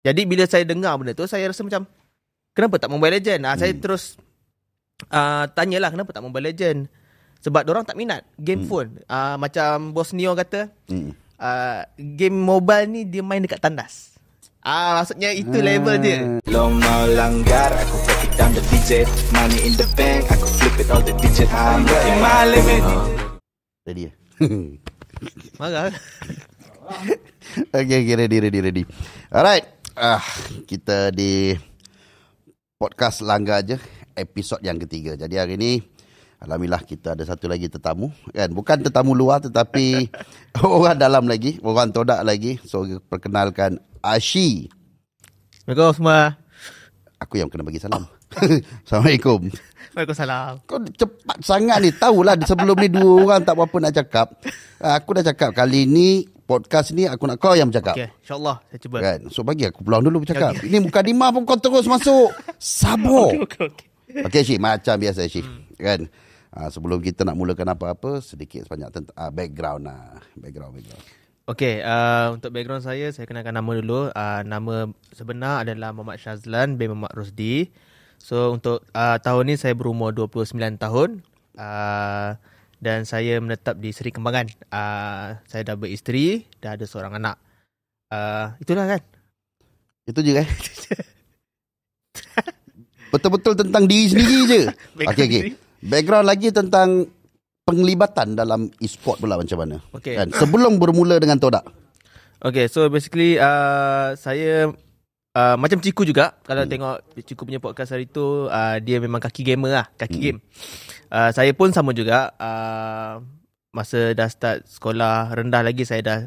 Jadi bila saya dengar benda tu, saya rasa macam, kenapa tak Mobile Legend? Saya terus tanyalah kenapa tak Mobile Legend. Sebab dorang tak minat game phone. Macam Bos Neo kata, game mobile ni dia main dekat tandas. Maksudnya itu level dia. Long mau langgar, aku break it down the digit. Money in the bank, aku flip it all the digit. I'm in my limit. Ready ya? Marah. Okay, ready. Alright. Kita di podcast Langgar je, episod yang ketiga. Jadi hari ni alhamdulillah kita ada satu lagi tetamu kan. Bukan tetamu luar tetapi orang dalam lagi, orang Todak lagi. So perkenalkan Ashi. Assalamualaikum semua. Aku yang kena bagi salam. Assalamualaikum. Waalaikumsalam. Kau cepat sangat ni. Tahulah sebelum ni dua orang tak apa-apa nak cakap. Aku dah cakap kali ni podcast ni aku nak kau yang bercakap. Okay, insyaAllah saya cuba. Kan? So bagi aku peluang dulu bercakap. Okay. Ini mukadimah pun kau terus masuk. Sabar. Okay. Okay Syih, macam biasa Syih. Kan? Sebelum kita nak mulakan apa-apa, sedikit sebanyak tentang background. Background. Okay, untuk background saya kenalkan nama dulu. Nama sebenar adalah Muhammad Shazlan bin Muhammad Rusdi. So untuk tahun ni saya berumur 29 tahun. Dan saya menetap di Seri Kembangan. Saya dah beristeri, dah ada seorang anak. Itulah kan? Itu je kan? Betul-betul tentang diri sendiri je. Okay. Background lagi tentang penglibatan dalam e-sport pula macam mana. Okay. Kan? Sebelum bermula dengan Todak. Okay, so basically saya macam Ciku juga. Kalau tengok Ciku punya podcast hari tu, dia memang kaki gamer lah. Kaki game. Saya pun sama juga. Masa dah start sekolah rendah lagi, saya dah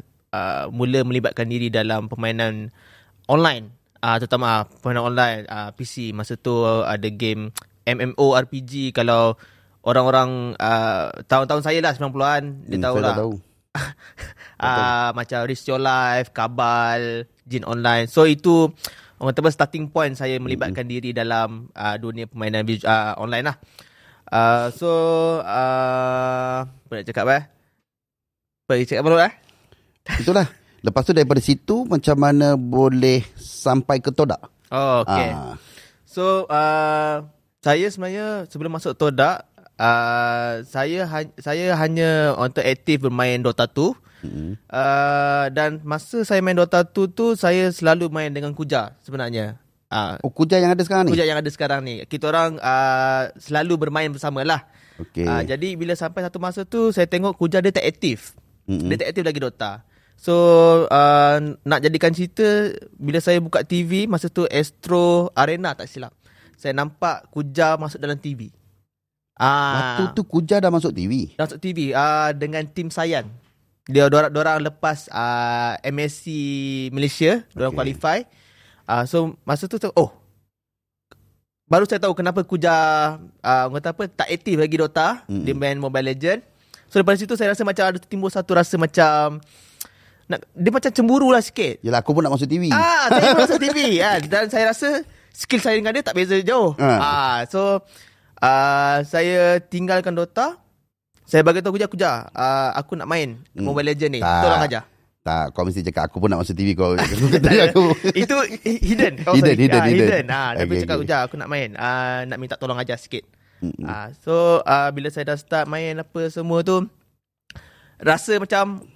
mula melibatkan diri dalam permainan online. Terutama permainan online, PC. Masa tu ada game MMORPG. Kalau orang-orang tahun-tahun saya lah 90-an, dia tahu lah. Tahu. Macam Risk Your Life, Kabal, Jin Online. So itu orang kata starting point saya melibatkan diri dalam dunia permainan online lah. Apa nak cakap Pergi cakap apa Itulah. Lepas tu daripada situ macam mana boleh sampai ke Todak? Oh, okay. So saya sebenarnya sebelum masuk Todak, saya hanya untuk aktif bermain Dota 2. Dan masa saya main Dota 2 tu, saya selalu main dengan Kuja sebenarnya. Kuja yang ada sekarang ni? Kuja yang ada sekarang ni. Kita orang selalu bermain bersama lah. Okay. Jadi bila sampai satu masa tu, saya tengok Kuja dia tak aktif. Dia tak aktif lagi Dota. So nak jadikan cerita, bila saya buka TV, masa tu Astro Arena tak silap, saya nampak Kuja masuk dalam TV. Waktu tu Kuja dah masuk TV? Dah masuk TV dengan tim Sayan. Diorang lepas MSC Malaysia, diorang qualify. So masa tu baru saya tahu kenapa Kuja tak aktif lagi Dota. Dia main Mobile Legend. So daripada situ saya rasa macam ada timbul satu rasa macam dia macam cemburu lah sikit. Yelah, aku pun nak masuk TV. Saya pun masuk TV. Dan saya rasa skill saya dengan dia tak beza jauh. So saya tinggalkan Dota. Saya bagi tahu Kuja, aku nak main Mobile Legend ni. Tolong ajar. Tak, kau mesti cakap aku pun nak masuk TV kau. Aku. Itu hidden. Hidden. Tapi cakap Kuja, aku nak main. Nak minta tolong ajar sikit. So bila saya dah start main apa semua tu, rasa macam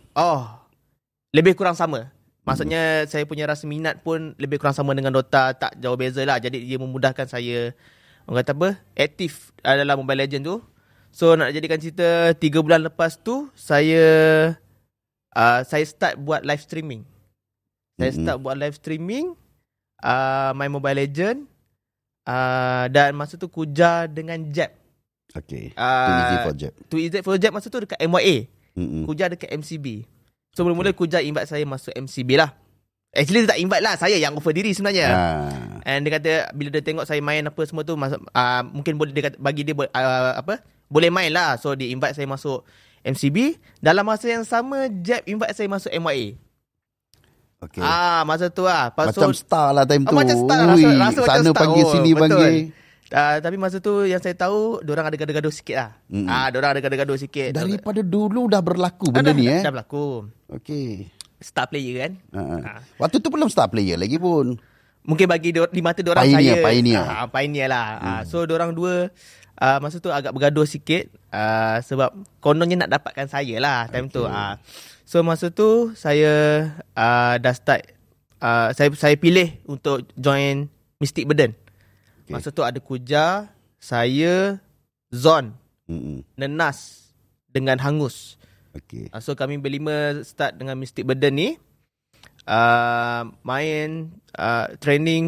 lebih kurang sama. Maksudnya saya punya rasa minat pun lebih kurang sama dengan Dota, tak jauh beza lah. Jadi dia memudahkan saya, orang kata aktif dalam Mobile Legend tu. So nak jadikan cerita, 3 bulan lepas tu saya start buat live streaming. Main Mobile Legend. Dan masa tu Kuja dengan Jeb. Okay. Too easy for Jeb masa tu dekat MYA. Kuja dekat MCB. So mula-mula Kuja invite saya masuk MCB lah. Actually dia tak invite lah, saya yang offer diri sebenarnya. And dia kata bila dia tengok saya main apa semua tu, mungkin boleh, dia kata, bagi dia boleh main lah. So dia invite saya masuk MCB. Dalam masa yang sama Jeb invite saya masuk MYA. Okay. Masa tu lah. Macam star lah time tu. Macam star lah. Rasa sana macam star. panggil sini betul. Panggil. Tapi masa tu yang saya tahu, diorang ada gaduh-gaduh sikit lah. Diorang ada gaduh-gaduh sikit. Daripada dulu dah berlaku benda ni Dah berlaku. Okay. Star player kan. Waktu tu belum star player lagi pun. mungkin bagi di mata diorang Pioneer, saya pioneer. pioneer lah. So diorang dua masa tu agak bergaduh sikit sebab kononnya nak dapatkan saya lah time tu. So masa tu saya dah start saya pilih untuk join Mystic Burden. Masa tu ada Kuja, saya, Zon, Nenas dengan Hangus. So kami berlima start dengan Mystic Burden ni. Main training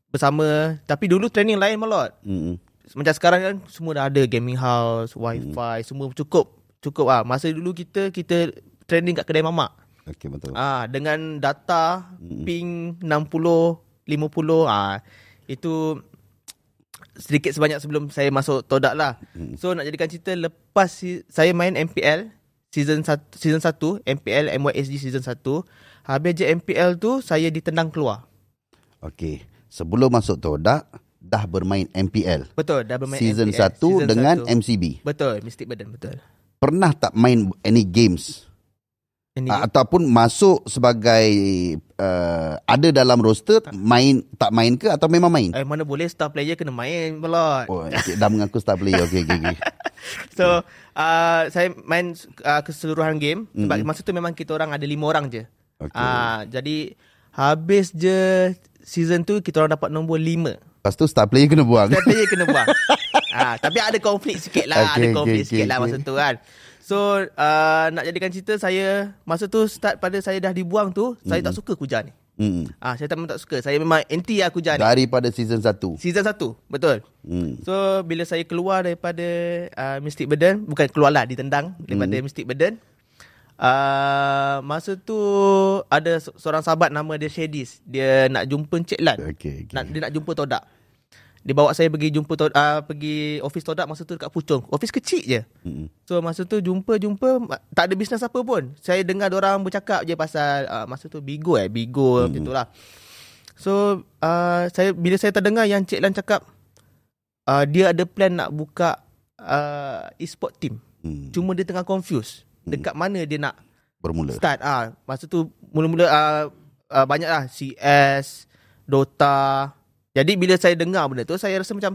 bersama. Tapi dulu training lain Malot. Macam sekarang kan semua dah ada gaming house, wifi, semua cukup lah. Masa dulu kita training kat kedai mamak. Okey, betul. Dengan data ping 60, 50. Itu sedikit sebanyak sebelum saya masuk Todak lah. So nak jadikan cerita, lepas saya main MPL season 1 MPL MYSG season 1, habis je MPL tu saya ditendang keluar. Okey. Sebelum masuk Todak dah bermain MPL. Betul, dah bermain season MPL 1 dengan 1. MCB. Betul, Mystic Burden, betul. Pernah tak main any games? Ataupun masuk sebagai ada dalam roster, tak main ke atau memang main? Mana boleh star player kena main Malot. Oh, dah mengaku star player. Okey. So saya main keseluruhan game. Sebab masa tu memang kita orang ada 5 orang je. Jadi habis je season tu kita orang dapat nombor 5. Lepas tu star player kena buang. Star player kena buang. Tapi ada konflik sikit lah. Masa tu kan. So nak jadikan cerita, saya masa tu start pada saya dah dibuang tu, saya tak suka Kuja ni. Saya tak suka. Saya memang anti lah Kuja ni. Daripada season 1. Season 1, betul. So bila saya keluar daripada Mystic Burden, bukan keluar lah, ditendang daripada Mystic Burden. Masa tu ada seorang sahabat nama dia Shadis. Dia nak jumpa Encik Lan. Dia nak jumpa Todak. Dia bawa saya pergi jumpa pergi office Todak masa tu dekat Puchong. Office kecil je. So masa tu jumpa tak ada bisnes apa pun. Saya dengar diorang bercakap je pasal masa tu Bigo macam tu lah. So bila saya terdengar yang Encik Lan cakap dia ada plan nak buka e-sport team. Cuma dia tengah confused dekat mana dia nak bermula start. Masa tu mula-mula banyak lah CS, Dota. Jadi bila saya dengar benda tu, saya rasa macam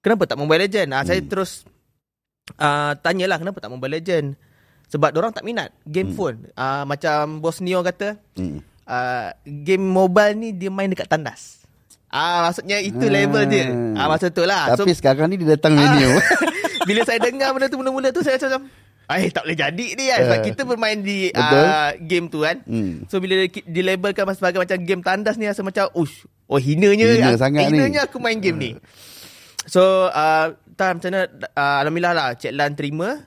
kenapa tak Mobile Legend? Saya terus tanyalah kenapa tak Mobile Legend. Sebab diorang tak minat game phone. Macam Bos Neo kata, game mobile ni dia main dekat tandas. Maksudnya itu level dia. Masa tu lah. Tapi sekarang ni dia datang menu. Bila saya dengar benda tu mula-mula tu, saya macam tak boleh jadi ni kan. Sebab kita bermain di game tu kan. So bila dilabelkan sebagai macam game tandas ni, rasa macam hinanya sangat hinanya aku main game ni. So macam mana, alhamdulillah lah Cik Lan terima.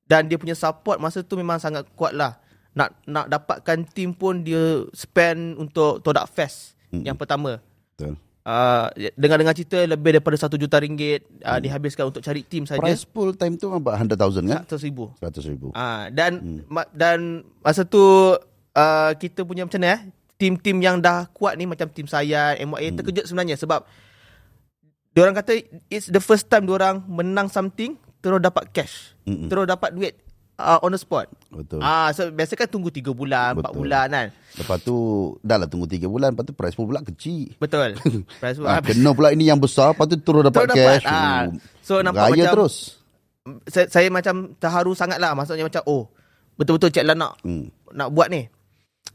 Dan dia punya support masa tu memang sangat kuat lah. Nak dapatkan team pun dia spend untuk Todak Fest yang pertama. Betul. Dengar cerita lebih daripada RM1 juta dihabiskan untuk cari tim saja. Price pool time tu about 100,000 kan? 100,000. Dan masa tu kita punya macam mana tim-tim yang dah kuat ni macam tim saya, MYA terkejut sebenarnya sebab diorang kata it's the first time diorang menang something terus dapat cash. Terus dapat duit on the spot. Betul. So biasa kan tunggu 3 bulan, 4 bulan kan. Lepas tu dah lah tunggu 3 bulan, lepas tu price pool pula kecil. Betul. Price pool kena pula ini yang besar, lepas tu terus dapat cash. So nampak raya macam terus. Saya macam terharu sangat lah. Maksudnya macam betul-betul Cik Lan nak buat ni.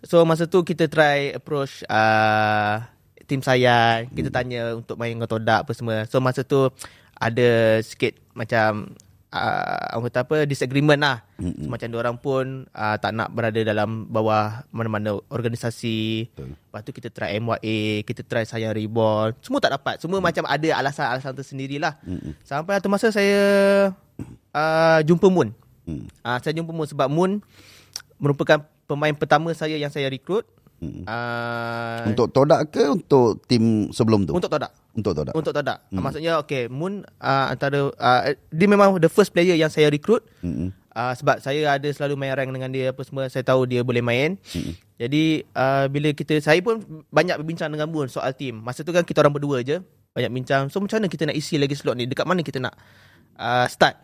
So masa tu kita try approach tim saya. Kita tanya untuk main dengan Todak apa semua. So masa tu ada sikit macam disagreement lah. Macam diorang pun tak nak berada dalam bawah mana-mana organisasi. Lepas tu kita try MYA, kita try Sayang Reborn, semua tak dapat. Semua macam ada alasan-alasan tersendirilah. Sampai satu masa saya jumpa Moon. Saya jumpa Moon sebab Moon merupakan pemain pertama saya yang saya rekrut. Untuk Todak ke untuk tim sebelum tu? Untuk Todak. Untuk Todak. Maksudnya Moon antara dia memang the first player yang saya rekrut. Sebab saya ada selalu main rank dengan dia apa semua. Saya tahu dia boleh main. Jadi bila saya pun banyak berbincang dengan Moon soal tim. Masa tu kan kita orang berdua je, banyak bincang. So macam mana kita nak isi lagi slot ni? Dekat mana kita nak start?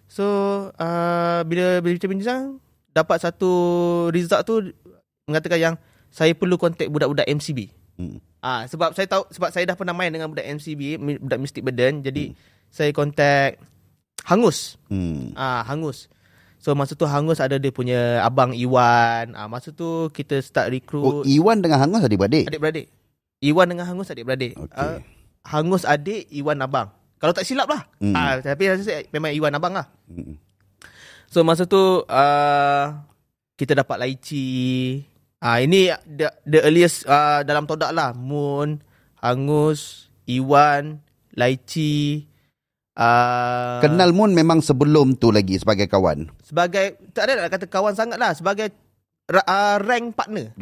So bila bincang dapat satu result tu mengatakan yang saya perlu kontak budak-budak MCB. Hmm. Sebab saya dah pernah main dengan budak MCB, budak Mystic Burden. Jadi saya kontak Hangus. Hangus. So masa tu Hangus ada dia punya abang Iwan. Masa tu kita start recruit. Iwan dengan Hangus adik-beradik? Adik-beradik. Iwan dengan Hangus adik-beradik. Okay. Hangus adik, Iwan abang. Kalau tak silap lah. Tapi rasa memang Iwan abang lah. So masa tu kita dapat Laici. Ini the earliest dalam Todak lah. Moon, Hangus, Iwan, Laici. Kenal Moon memang sebelum tu lagi sebagai kawan? Tak ada nak kata kawan sangat lah. Sebagai rank partner.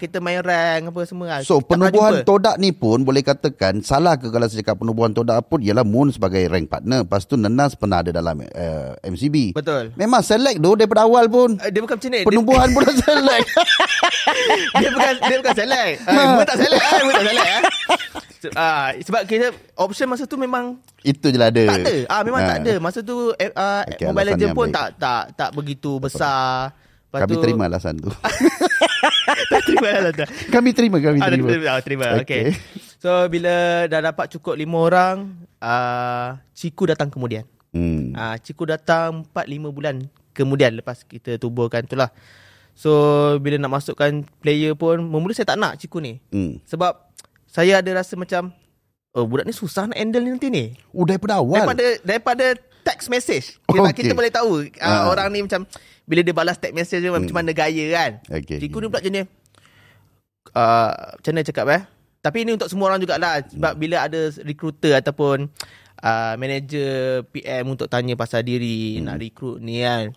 Kita main rank apa semua. So penubuhan Todak ni pun boleh katakan, salah ke kalau saya cakap penubuhan Todak pun, ialah Moon sebagai rank partner. Lepas tu Nenas pernah ada dalam MCB. Betul. Memang select tu daripada awal pun. Dia bukan macam ni. Penubuhan pun dah select. Dia bukan select. Moon tak select. Sebab kita option masa tu memang itu je lah ada. Tak ada. Memang tak ada. Masa tu Mobile Legends pun tak begitu besar. Kami terima alasan tu. Tak terima alasan tu. Kami terima. Terima. Okay. So bila dah dapat cukup 5 orang, Ciku datang kemudian. Ciku datang 4-5 bulan kemudian lepas kita tubuhkan tu lah. So bila nak masukkan player pun, mula saya tak nak Ciku ni. Sebab saya ada rasa macam, budak ni susah nak handle ni nanti ni. Daripada awal? Daripada text message. Kita boleh tahu orang ni macam, bila dia balas text message dia macam mana gaya kan. Ciku ni pula jenis, macam mana cakap Tapi ini untuk semua orang jugalah. Sebab bila ada recruiter ataupun manager PM untuk tanya pasal diri, nak recruit ni kan.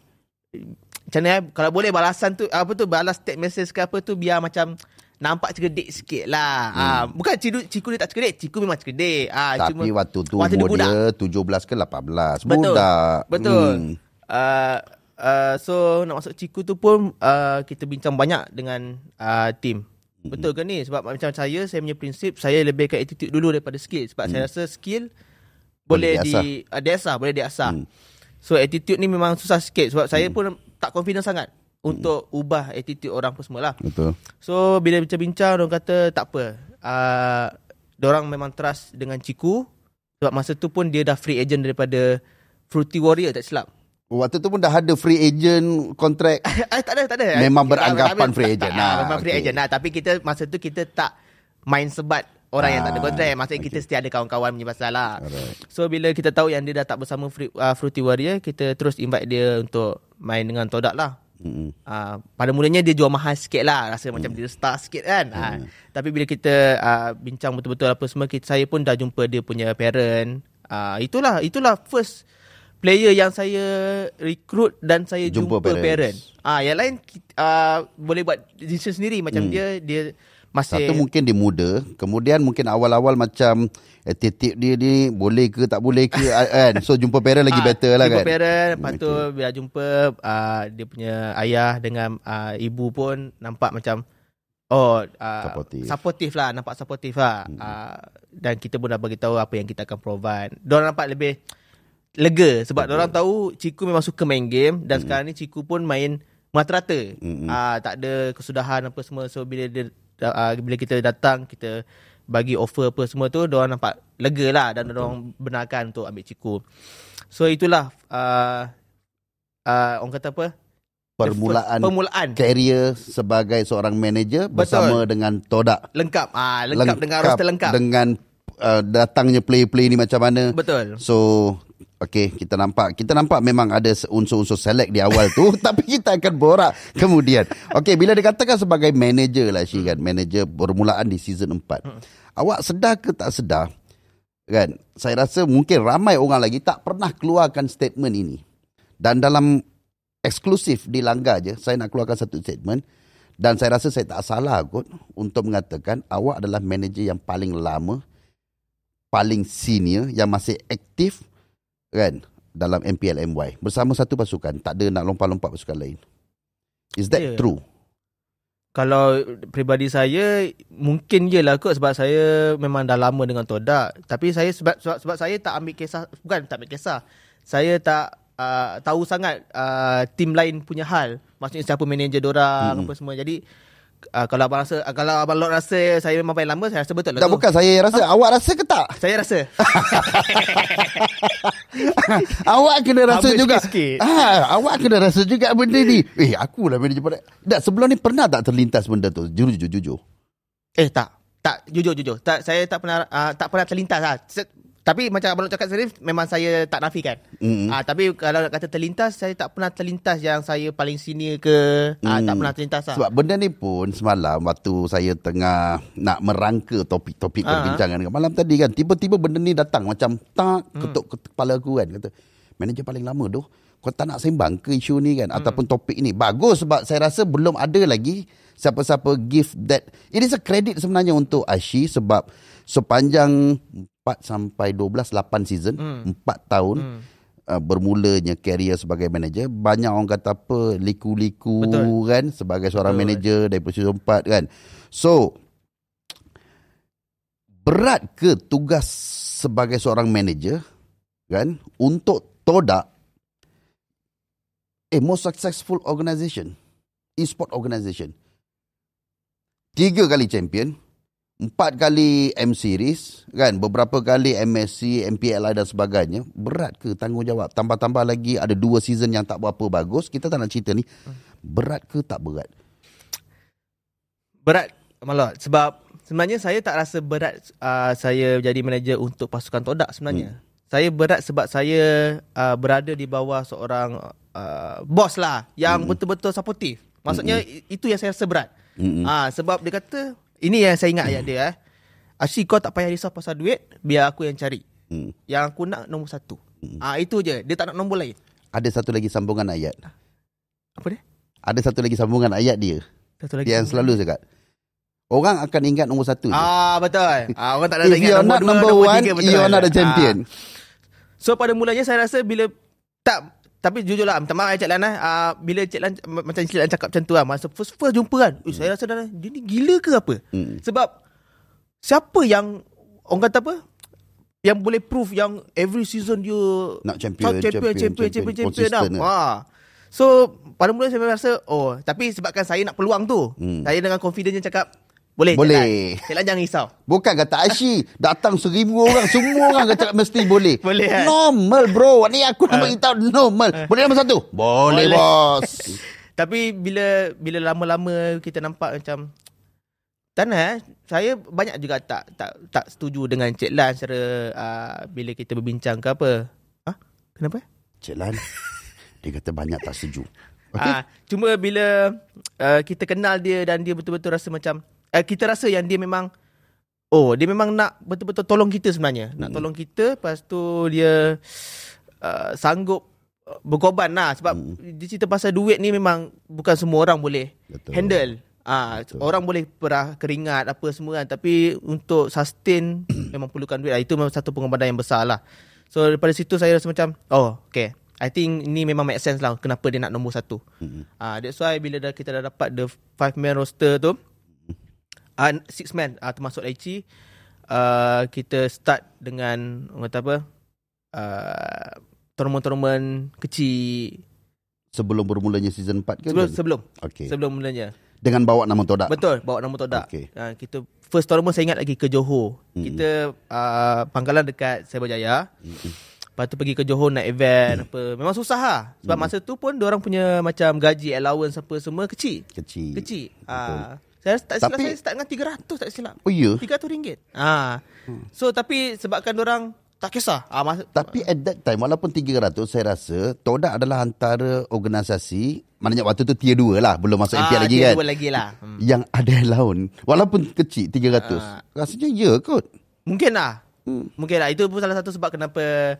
Macam mana kalau boleh balasan tu, balas text message ke apa tu, biar macam nampak cerdik sikit lah. Bukan Ciku dia tak cerdik. Ciku memang cerdik. Tapi waktu tu umur dia 17 ke 18. Budak. Betul. So nak masuk Ciku tu pun kita bincang banyak dengan team. Betul ke ni? Sebab macam saya punya prinsip, saya lebihkan attitude dulu daripada skill. Sebab saya rasa skill boleh diasah. So attitude ni memang susah sikit. Sebab saya pun tak confident sangat untuk ubah attitude orang pun semua lah. Betul. So bila bincang-bincang, orang kata tak apa, diorang memang trust dengan Ciku. Sebab masa tu pun dia dah free agent daripada Fruity Warrior, tak silap. Waktu tu pun dah ada free agent kontrak. Tak ada. Memang beranggapan free agent lah. Memang free agent lah. Tapi masa tu kita tak main sebat orang yang tak ada kontrak. Maksudnya kita still ada kawan-kawan punya pasal lah. So bila kita tahu yang dia dah tak bersama Fruity Warrior, kita terus invite dia untuk main dengan Todak lah. Pada mulanya dia jual mahal sikit lah. Rasa macam dia star sikit kan. Tapi bila kita bincang betul-betul apa semua, saya pun dah jumpa dia punya parent. Itulah first player yang saya recruit dan saya jumpa parent. Yang lain boleh buat decision sendiri. Macam dia masih, satu mungkin dia muda, kemudian mungkin awal-awal macam attitude dia ni boleh ke tak boleh ke kan. So jumpa parent lagi better lah kan. Jumpa parent, lepas tu bila jumpa dia punya ayah dengan ibu pun nampak macam supportive lah, nampak supportive lah. Dan kita pun dah bagi tahu apa yang kita akan provide. Diorang nampak lebih lega sebab diorang tahu Ciku memang suka main game dan sekarang ni Ciku pun main merata-rata. Tak ada kesudahan apa semua. So bila kita datang, kita bagi offer apa semua tu, diorang nampak lega lah dan diorang benarkan untuk ambil Ciku. So itulah orang kata apa, permulaan career sebagai seorang manager bersama dengan Todak. Lengkap dengan roster lengkap, dengan datangnya play-play ni macam mana. Betul. So kita nampak memang ada unsur-unsur select di awal tu. Tapi kita akan borak kemudian. Bila dikatakan sebagai manager lah Syi kan, manager permulaan di season 4, awak sedar ke tak sedar kan, saya rasa mungkin ramai orang lagi tak pernah keluarkan statement ini. Dan dalam eksklusif di Langgar je, saya nak keluarkan satu statement. Dan saya rasa saya tak salah kot untuk mengatakan awak adalah manager yang paling lama, paling senior, yang masih aktif kan dalam MPL MY bersama satu pasukan. Tak ada nak lompat-lompat pasukan lain. Is that true? Kalau peribadi saya, mungkin je lah kot, sebab saya memang dah lama dengan Todak. Tapi saya sebab saya tak ambil kisah, bukan tak ambil kisah, saya tak tahu sangat tim lain punya hal. Maksudnya siapa manager dorang apa semua. Jadi Kalau Abang Lord rasa saya memang paling lama, saya rasa betul lah Tak, tu. bukan saya rasa. Awak rasa ke tak? Saya rasa. Awak kena rasa Habis juga. sikit-sikit. Awak kena rasa juga benda ni. Akulah manager pada. Tak, sebelum ni pernah tak terlintas benda tu? Jujur. Tak, jujur. Tak, saya tak pernah terlintas lah. Tapi macam Abang Lord cakap tadi, memang saya tak nafikan. Tapi kalau nak kata terlintas, saya tak pernah terlintas yang saya paling senior ke. Tak pernah terlintas lah. Sebab benda ni pun semalam waktu saya tengah nak merangka topik-topik perbincangan malam tadi kan, tiba-tiba benda ni datang macam ketuk kepala aku kan, kata manager paling lama tu, kau tak nak sembang ke isu ni kan, ataupun topik ni. Bagus, sebab saya rasa belum ada lagi siapa-siapa give that. It is a credit sebenarnya untuk Ashi, sebab sepanjang 4 sampai 12, 8 season, 4 tahun bermulanya career sebagai manager, banyak orang kata apa, liku-liku. Betul. Kan, sebagai seorang manager daripada season 4 kan. So, berat ke tugas sebagai seorang manager kan untuk Todak, most successful organisation, e-sport organisation, 3 kali champion, 4 kali M Series kan, beberapa kali MSC, MPLI dan sebagainya. Berat ke tanggungjawab? Tambah-tambah lagi ada 2 season yang tak berapa bagus. Kita tak nak cerita ni. Berat ke tak berat? Berat, Malot. Sebab sebenarnya saya tak rasa berat saya jadi manager untuk pasukan Todak sebenarnya. Saya berat sebab saya berada di bawah seorang bos lah yang betul-betul supportive. Maksudnya itu yang saya rasa berat. Sebab dia kata, ini yang saya ingat ayat dia. Asyik kau tak payah risau pasal duit, biar aku yang cari. Yang aku nak nombor 1. Itu je. Dia tak nak nombor lain. Ada satu lagi sambungan ayat. Apa dia? Ada satu lagi sambungan ayat dia. Satu lagi yang selalu cakap, orang akan ingat nombor 1 je. Betul. Orang tak ada If ingat you're not number 1, you're not a champion. So pada mulanya saya rasa bila tapi jujur lah, minta maaf Cik Lan bila Cik Lan macam Cik Lan cakap macam tu lah, masa first jumpa kan, saya rasa dia ni gila ke apa? Sebab siapa yang orang kata apa, yang boleh prove yang every season dia nak champion dah. So pada mula saya rasa tapi sebabkan saya nak peluang tu, saya dengan confidence cakap boleh. Cik Lan jangan risau. Bukan kata Aishi datang 1,000 orang, semua orang kata mesti boleh. Boleh kan? Normal bro. Ni aku nak beritahu normal. Boleh nombor 1? Boleh bos. Tapi bila lama-lama kita nampak macam saya banyak juga tak setuju dengan Cik Lan secara bila kita berbincang ke apa. Kenapa? Cik Lan dia kata banyak tak setuju. Okay? Cuma bila kita kenal dia dan dia betul-betul rasa macam kita rasa yang dia memang nak betul-betul tolong kita sebenarnya. Nak tolong kita, lepas tu dia sanggup berkorban lah. Sebab dia cerita pasal duit ni memang bukan semua orang boleh handle. Orang boleh perah keringat apa semua kan, tapi untuk sustain memang perlukan duit. Itu memang satu pengorbanan yang besar lah. So daripada situ saya rasa macam okay, I think ni memang make sense lah kenapa dia nak nombor 1. That's why bila kita dah dapat the 5-man roster tu, 6-man termasuk Aichi, kita start dengan orang kata apa, tournament kecil sebelum bermulanya season 4 ke? Sebelum. Okay. Sebelum mulanya. Dengan bawa nama Todak. Betul, bawa nama Todak. Okay. Kita first tournament saya ingat lagi ke Johor. Kita pangkalan dekat Cyberjaya. Lepas tu pergi ke Johor naik event apa. Memang susah lah. Sebab masa tu pun diorang punya macam gaji allowance apa semua kecil. Saya start dengan 300 tak silap. Oh ya? RM300. So tapi sebabkan diorang tak kisah. Tapi at that time walaupun 300, saya rasa Todak adalah antara organisasi, maknanya waktu tu tier 2 lah, belum masuk MPL lagi kan. Tier 2 lagi lah. Yang ada allowance walaupun kecil 300. Rasanya ya kot. Mungkin lah. Itu pun salah satu sebab kenapa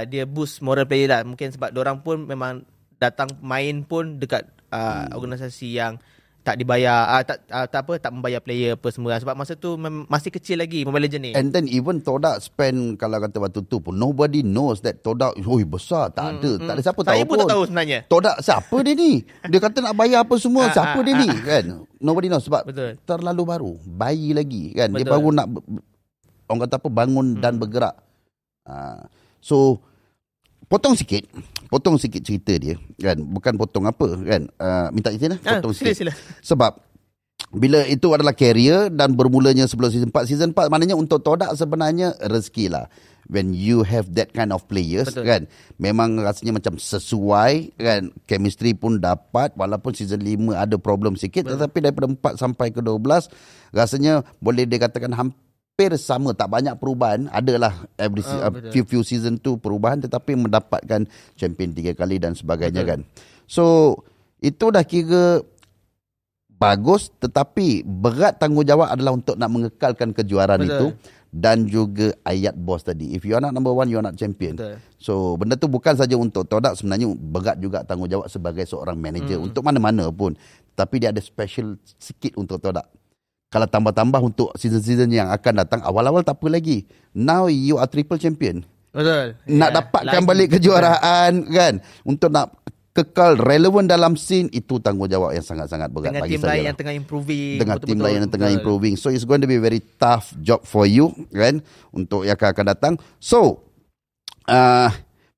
dia boost moral player lah. Mungkin sebab diorang pun memang datang main pun dekat organisasi yang tak dibayar, tak membayar player apa semua. Sebab masa tu masih kecil lagi Mobile Legends ni. And then even Todak spend, kalau kata waktu tu pun nobody knows that Todak besar. Tak ada siapa tahu pun. Saya pun tak tahu sebenarnya Todak siapa dia ni. Dia kata nak bayar apa semua. Siapa dia ni kan. Nobody knows sebab terlalu baru, bayi lagi kan. Dia baru nak orang kata apa, bangun dan bergerak. So potong sikit cerita dia kan, bukan potong apa kan, minta izin lah, potong sikit. Sila. Sebab bila itu adalah career dan bermulanya sebelum season 4. Season 4 maknanya untuk Todak sebenarnya rezeki lah. When you have that kind of players, Betul. kan, memang rasanya macam sesuai, kan, chemistry pun dapat, walaupun season 5 ada problem sikit. Betul. Tetapi daripada 4 sampai ke 12 rasanya boleh dikatakan hampir sama, tak banyak perubahan. Adalah betul. few season tu perubahan, tetapi mendapatkan champion 3 kali dan sebagainya. Betul. Kan. So itu dah kira bagus, tetapi berat tanggungjawab adalah untuk nak mengekalkan kejuaraan Betul. itu, dan juga ayat bos tadi. If you are not number 1, you are not champion. Betul. So benda tu bukan saja untuk Todak, sebenarnya berat juga tanggungjawab sebagai seorang manager untuk mana-mana pun. Tapi dia ada special sikit untuk Todak. Kalau tambah-tambah untuk season-season yang akan datang, awal-awal tak apa lagi. Now you are triple champion. Betul. Nak Ya, dapatkan lagi. balik kejuaraan, kan, untuk nak kekal relevan dalam scene, itu tanggungjawab yang sangat-sangat berat Dengan bagi tim saya lain lah. yang tengah improving. Dengan tim Betul-betul. lain yang tengah Betul. improving. So it's going to be a very tough job for you, kan, untuk yang akan datang. So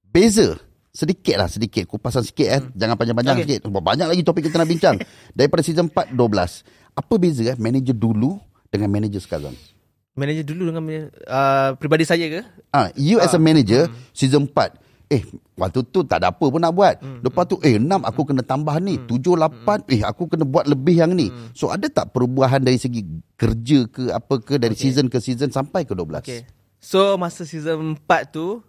beza sedikit kupasan sikit, jangan panjang-panjang Okay. sikit. Banyak lagi topik kita nak bincang. Daripada season 4 12. Apa beza manager dulu dengan manager sekarang? Manager dulu dengan peribadi saya ke? You as a manager season 4, waktu tu tak ada apa pun nak buat. Lepas tu 6 aku kena tambah ni, 7 8 aku kena buat lebih yang ni. So ada tak perubahan dari segi kerja ke apa ke, dari season ke season sampai ke 12? Okay. So masa season 4 tu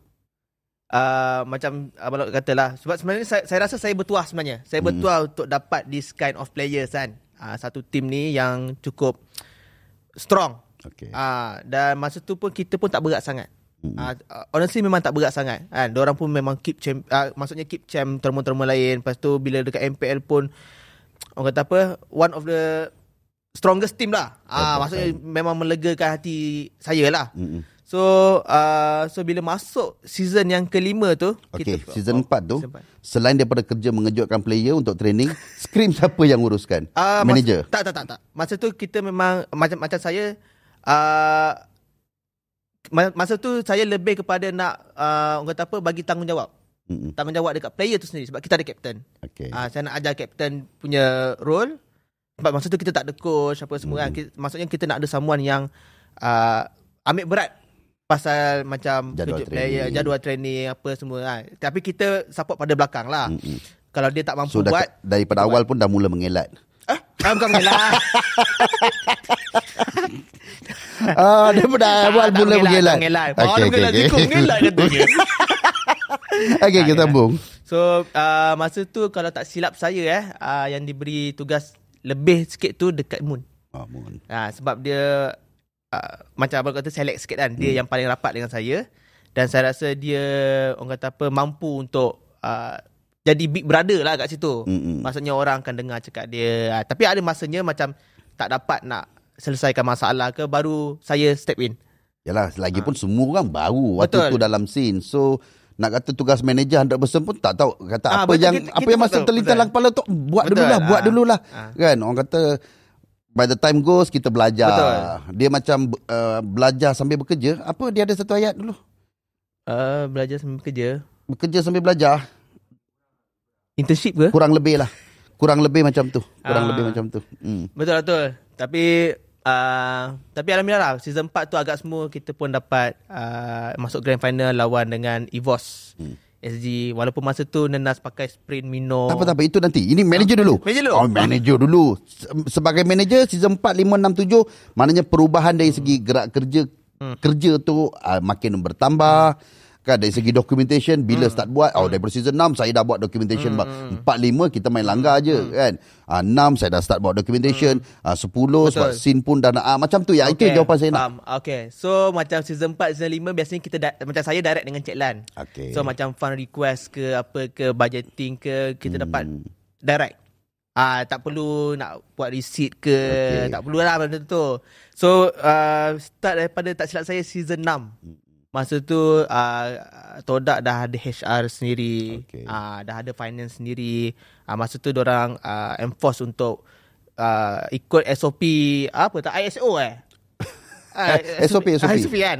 macam Abang Lok katalah, sebab sebenarnya saya rasa saya bertuah sebenarnya. Saya bertuah untuk dapat this kind of players kan. Satu tim ni yang cukup strong. Okay. Dan masa tu pun kita pun tak berat sangat. Honestly memang tak berat sangat kan. Diorang pun memang keep champ, maksudnya keep champ terma-terma lain. Lepas tu bila dekat MPL pun orang kata apa, one of the strongest team lah. Maksudnya memang melegakan hati saya lah. So bila masuk season yang kelima tu, Okay, kita season 4 tu, season 4. selain daripada kerja mengejutkan player untuk training, scrim siapa yang uruskan? Manager? Tak. Masa tu kita memang macam saya, masa tu saya lebih kepada nak orang kata apa, bagi tanggungjawab. Tanggungjawab dekat player tu sendiri, sebab kita ada captain. Okay. Saya nak ajar captain punya role. Sebab masa tu kita tak ada coach apa semua kan. Maksudnya kita nak ada someone yang ambil berat pasal macam Jadual kejut player, training. jadual training apa semua kan. Tapi kita support pada belakang lah. Kalau dia tak mampu So buat, daripada awal pun dah mula mengelat. bukan mengelak. Daripada awal mula mengelat. Mana mengelak cukup mengelak katanya. Okay, kita sambung. So masa tu kalau tak silap saya yang diberi tugas lebih sikit tu dekat Moon. Moon. Sebab dia macam abang kata select sikit kan. Dia yang paling rapat dengan saya. Dan saya rasa dia orang kata apa, mampu untuk jadi big brother lah kat situ. Maksudnya orang akan dengar cakap dia. Tapi ada masanya macam tak dapat nak selesaikan masalah ke, baru saya step in. Yalah, lagipun semua orang baru waktu Betul. tu dalam scene. So nak kata tugas manager 100% pun tak tahu kata apa betul, yang kita apa yang pun masuk tahu, terlintas dalam betul. kepala tu, buat Betul. dululah. Kan orang kata by the time goes kita belajar. Betul. Dia macam belajar sambil bekerja. Apa dia ada satu ayat dulu? Belajar sambil kerja. Bekerja sambil belajar. Internship ke? Kurang lebih macam tu. Lebih macam tu. Betul. Tapi alhamdulillah lah, season 4 tu agak semua kita pun dapat masuk grand final lawan dengan EVOS SG. Walaupun masa tu Nenas pakai sprint minor. Tak apa, itu nanti. Ini manager dulu. Manager dulu. Manager dulu. Sebagai manager season 4, 5, 6, 7, maknanya perubahan dari segi gerak kerja tu makin bertambah. Kan dari segi documentation bila start buat, daripada season 6 saya dah buat documentation 4, 5 kita main langgar je kan. 6 saya dah start buat documentation, 10 sebab scene pun dah nak macam tu ya. Itu jawapan saya nak. Okay. So macam season 4, season 5 biasanya kita macam saya direct dengan Cik Lan. Okay. So macam fund request ke apa ke, budgeting ke, kita dapat direct. Tak perlu nak buat receipt ke, tak perlu lah benda tu. So start daripada tak silap saya season 6. Masa tu Todak dah ada HR sendiri, dah ada finance sendiri. Masa tu diorang enforce untuk ikut SOP apa tak, ISO SOP. SOP kan.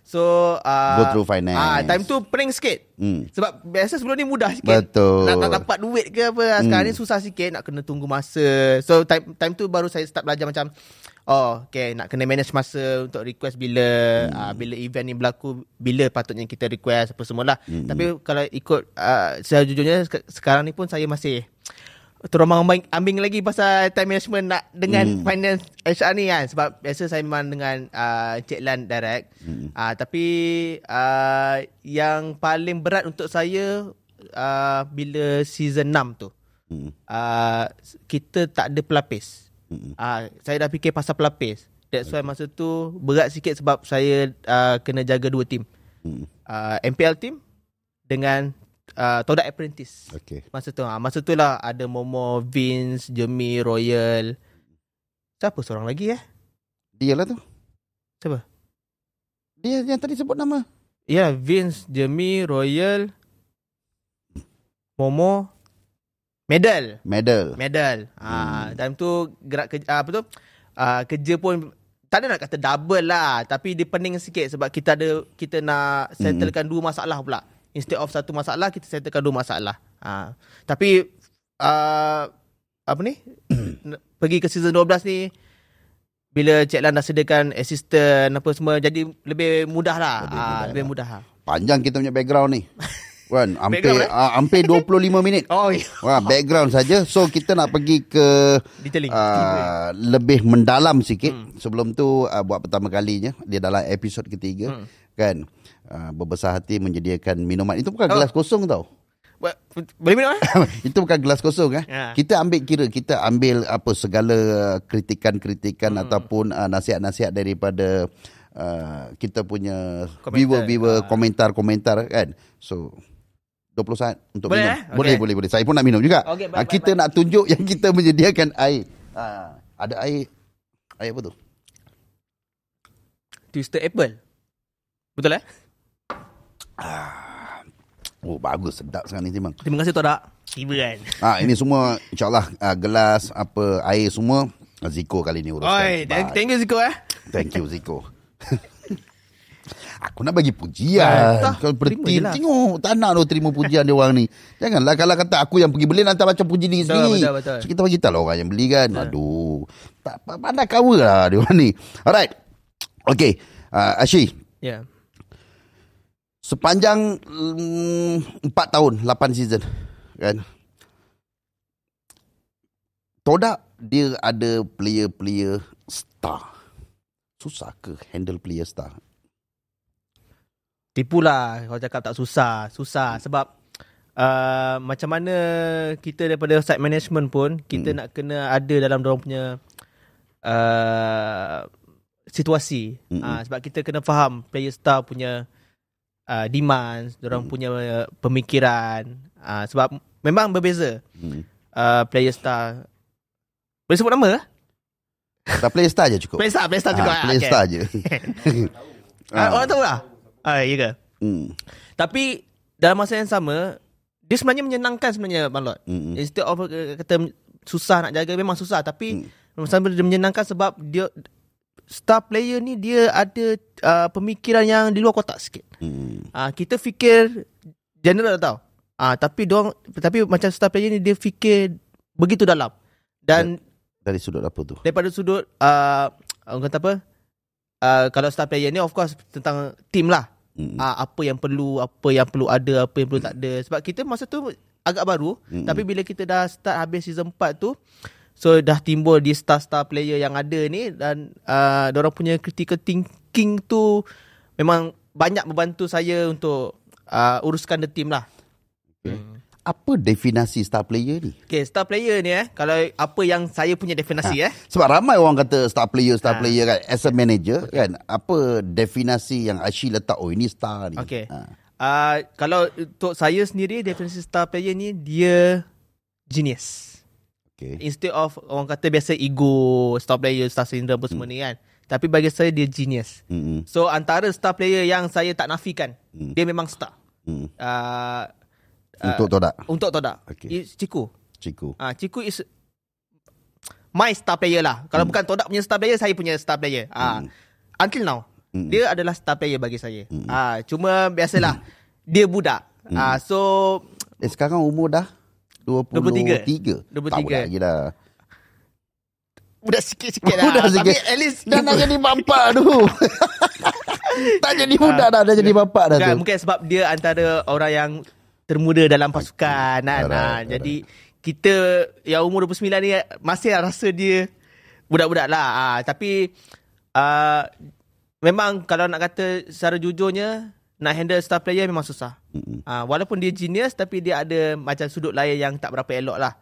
So Go through finance. time tu pening sikit. Sebab biasa sebelum ni mudah sikit. Betul. Nak dapat duit ke apa. Sekarang ni susah sikit, nak kena tunggu masa. So time tu baru saya start belajar macam okay, nak kena manage masa untuk request bila bila event ni berlaku, bila patutnya kita request apa semualah. Tapi kalau ikut sejujurnya sekarang ni pun saya masih terombang-ambing lagi pasal time management nak dengan finance HR ni kan. Sebab biasa saya memang dengan Cik Lan direct. Tapi yang paling berat untuk saya bila season 6 tu. Kita tak ada pelapis. Saya dah fikir pasal pelapis. That's why masa tu berat sikit sebab saya kena jaga 2 team. MPL team dengan Todak Apprentice. Masa tu lah ada Momo, Vince, Jemi, Royal. Siapa seorang lagi Dia lah tu. Siapa? Dia yang tadi sebut nama. Ya, Vince, Jemi, Royal, Momo, Medal. Time tu gerak kerja kerja pun tak ada nak kata double lah, tapi dia pening sikit sebab kita nak settlekan 2 masalah pula. Instead of 1 masalah, kita settlekan 2 masalah. Tapi pergi ke season 12 ni, bila Cik Lan dah sediakan assistant apa semua, jadi lebih mudah lah. Lebih mudah lah. Panjang kita punya background ni. Kan, hampir 25 minit. Background saja. So kita nak pergi ke lebih mendalam sikit. Sebelum tu buat pertama kalinya dia dalam episod ketiga kan. Berbesar hati menyediakan minuman. Itu bukan gelas kosong tau. Boleh minum Itu bukan gelas kosong Kita ambil apa segala kritikan ataupun nasihat-nasihat daripada kita punya viewer komentar kan. So 20 saat untuk boleh, minum. Boleh. Saya pun nak minum juga. Kita nak tunjuk yang kita menyediakan air. Ada air apa tu? Twisted apple. Betul Bagus, sedap sekarang ni Timang. Terima kasih Todak. Tiba kan. Ini semua insyaAllah gelas air semua Ziko kali ni uruskan. Thank you Ziko Thank you Ziko. Aku nak bagi pujian. Kalau berhenti tengok, tak nak terima pujian dia orang ni. Janganlah kalau kata aku yang pergi beli, nanti macam puji diri sendiri. Betul. So, kita bagi tahu lah orang yang beli kan. Aduh, tak pandai cover lah dia orang ni. Alright. Okay, Ashi. Sepanjang 4 tahun 8 season kan, Todak dia ada player-player star. Susah ke handle player star? Tipulah kalau cakap tak susah. Sebab macam mana kita daripada side management pun kita nak kena ada dalam dorang punya situasi. Sebab kita kena faham player star punya demands, dorang punya pemikiran. Sebab memang berbeza. Player star. Boleh sebut nama? Tak, player star je cukup. Player star juga. Player star je. Orang tahu lah. Ya ke? Tapi dalam masa yang sama, dia sebenarnya menyenangkan sebenarnya Bang Lot. Instead of kata susah nak jaga, memang susah. Tapi sama dia menyenangkan sebab dia star player ni dia ada pemikiran yang di luar kotak sikit. Kita fikir general tau. Tapi macam star player ni dia fikir begitu dalam. Dan dari sudut apa tu? Daripada sudut orang kata apa? Kalau star player ni of course tentang team lah. Apa yang perlu ada, apa yang perlu tak ada. Sebab kita masa tu agak baru, tapi bila kita dah start habis season 4 tu, so dah timbul di star player yang ada ni, dan diorang punya critical thinking tu memang banyak membantu saya untuk uruskan the team lah. Apa definasi star player ni? Okay, star player ni kalau apa yang saya punya definasi sebab ramai orang kata star player kan, as a manager kan, apa definisi yang Ashi letak, ini star ni. Okay. Kalau untuk saya sendiri, definisi star player ni dia genius. Okay. Instead of orang kata biasa ego, star player, star syndrome apa semua ni kan. Tapi bagi saya dia genius. So antara star player yang saya tak nafikan, dia memang star. Untuk Todak. Okay. Ciku. Ciku is my star player lah. Kalau bukan Todak punya star player, saya punya star player. until now dia adalah star player bagi saya. Cuma biasalah dia budak. So sekarang umur dah 23. 23. Tak budak lagi dah. Budak sikit-sikit lah. Budak sikit. Tapi at least Dah nak jadi bapak tu. Tak jadi budak dah jadi bapak dah tu. Mungkin sebab dia antara orang yang termuda dalam pasukan kan. Jadi kita yang umur 29 ni masih rasa dia budak-budak lah. Tapi memang kalau nak kata secara jujurnya, nak handle star player memang susah. Walaupun dia genius, tapi dia ada macam sudut lain yang tak berapa elok lah.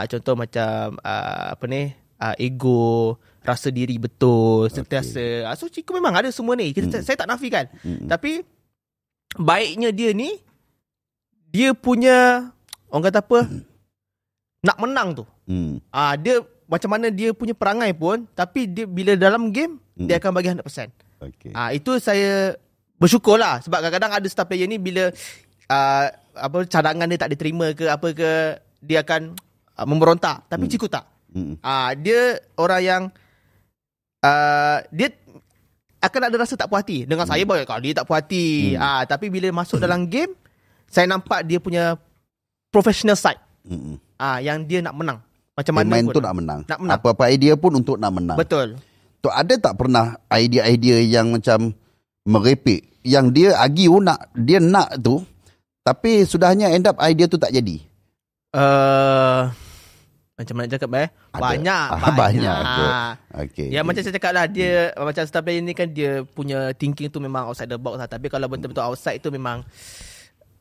Contoh macam ego, rasa diri betul, sentiasa. So Chico memang ada semua ni. Saya tak nafikan. Tapi baiknya dia ni, dia punya orang kata apa, nak menang tu. Dia macam mana dia punya perangai pun, tapi dia bila dalam game dia akan bagi 100%. Itu saya bersyukur lah. Sebab kadang-kadang ada star player ni bila cadangan dia tak diterima ke apa ke, dia akan memberontak. Tapi Chico tak. Dia orang yang dia akan ada rasa tak puas hati. Dengan saya banyak kali dia tak puas hati. Tapi bila masuk dalam game, saya nampak dia punya professional side. Yang dia nak menang. Macam mana main pun tu nak menang. Apa-apa idea pun untuk nak menang. Betul. Tu ada tak pernah idea-idea yang macam merepek, yang dia argue dia nak tu, tapi sudahnya end up idea tu tak jadi? Macam mana cakap Banyak. Okay. Ya macam saya cakap lah, dia macam star player ni kan, dia punya thinking tu memang outside the box lah. Tapi kalau betul-betul outside tu memang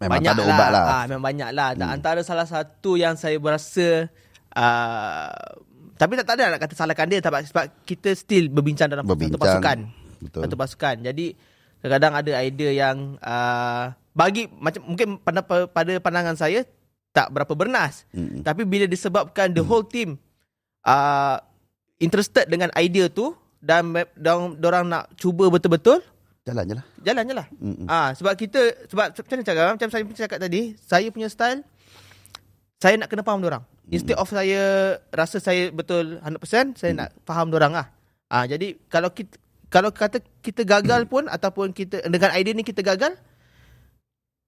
banyak tak ada ubat lah. Memang banyak lah. Dan antara salah satu yang saya berasa tapi tak ada nak kata salahkan dia, sebab kita still berbincang dalam satu pasukan. Betul. Satu pasukan. Jadi kadang-kadang ada idea yang bagi macam mungkin pada pandangan saya tak berapa bernas. Tapi bila disebabkan the whole team interested dengan idea tu, dan dorang nak cuba betul-betul, jalan je lah. Sebab macam saya cakap tadi, saya punya style, saya nak kena faham dorang. Instead of saya rasa saya betul 100%, saya nak faham dorang lah. Jadi kalau kata kita gagal pun, ataupun kita dengan idea ni kita gagal,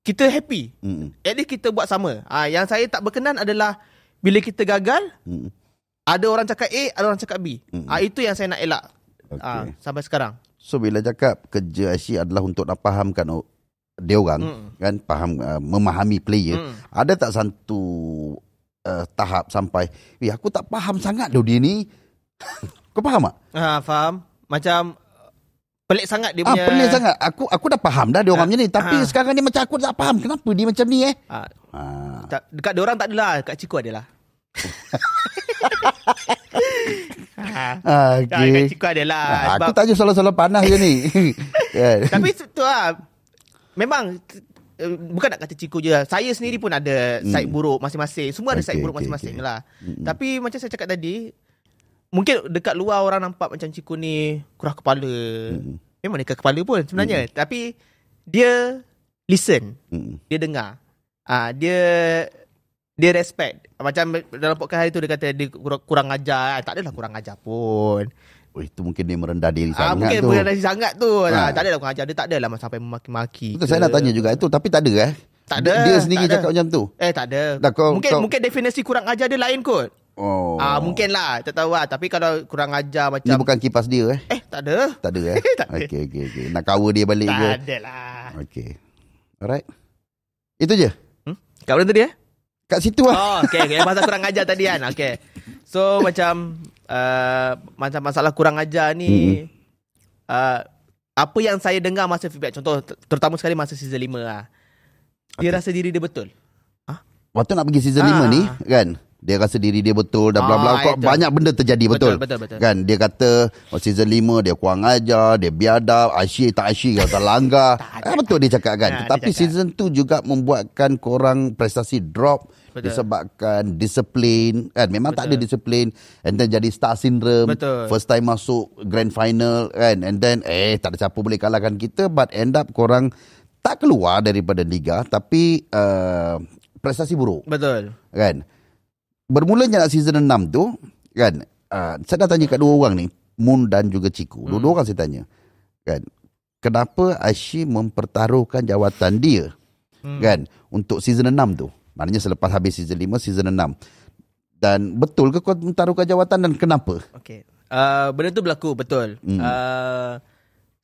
kita happy. At least kita buat sama. Yang saya tak berkenan adalah bila kita gagal, ada orang cakap A, ada orang cakap B. Itu yang saya nak elak sampai sekarang. So bila cakap kerja IC adalah untuk nak fahamkan dia orang, kan, faham, memahami player, ada tak satu tahap sampai aku tak faham sangat dia ni. Kau faham tak? Faham. Macam pelik sangat dia punya. Pelik sangat. Aku dah faham dah dia orang macam ni, tapi sekarang ni macam aku tak faham kenapa dia macam ni Dekat dia orang tak adalah, dekat Chico adalah. Dekat Chico adalah. Aku tanya soalan-soalan panas je ni. Tapi tu lah, memang bukan nak kata Chico je, saya sendiri pun ada side buruk masing-masing. Semua ada side buruk masing-masing lah. Tapi macam saya cakap tadi, mungkin dekat luar orang nampak macam Chico ni kurang kepala. Memang dia kepala pun sebenarnya. Tapi dia listen. Dia dengar. Dia respect. Macam dalam podcast hari tu dia kata dia kurang ajar. Tak adalah kurang ajar pun. Itu mungkin dia merendah diri sangat mungkin tu. Mungkin merendah diri sangat tu. Tak adalah kurang ajar. Dia tak adalah sampai memaki-maki. Betul, saya nak tanya juga itu. Tapi tak ada Tak ada. Dia sendiri cakap macam tu. Tak ada. Mungkin definisi kurang ajar dia lain kot. Mungkin lah, tak tahu lah. Tapi kalau kurang ajar macam, ni bukan kipas dia tak ada. Tak ada Tak ada. Okay. Nak cover dia balik ke? Tak ada lah. Okay. Alright. Itu je? Kat mana tadi Kat situ lah. Okay. Pasal kurang ajar tadi kan. Okay. So macam macam masalah kurang ajar ni, apa yang saya dengar masa feedback, contoh terutama sekali masa season 5 lah, dia rasa diri dia betul. Waktu nak pergi season 5 ni kan, dia rasa diri dia betul dan bla bla, banyak benda terjadi betul. Kan dia kata season 5 dia kurang ajar, dia biadab, asyik tak asyik, tak langgar. Betul dia cakap kan. Tetapi season 2 juga membuatkan korang prestasi drop. Disebabkan disiplin kan, memang tak ada disiplin, and then jadi star syndrome. First time masuk grand final kan, and then tak ada siapa boleh kalahkan kita, but end up korang tak keluar daripada liga, tapi prestasi buruk. Betul kan. Bermulanya season 6 tu kan, saya dah tanya kat dua orang ni, Moon dan juga Chico. Dua-dua orang saya tanya, kan, kenapa Aishi mempertaruhkan jawatan dia kan untuk season 6 tu? Maknanya selepas habis season 5, season 6. Dan betul ke kau mempertaruhkan jawatan dan kenapa? Okay. Benda tu berlaku, betul.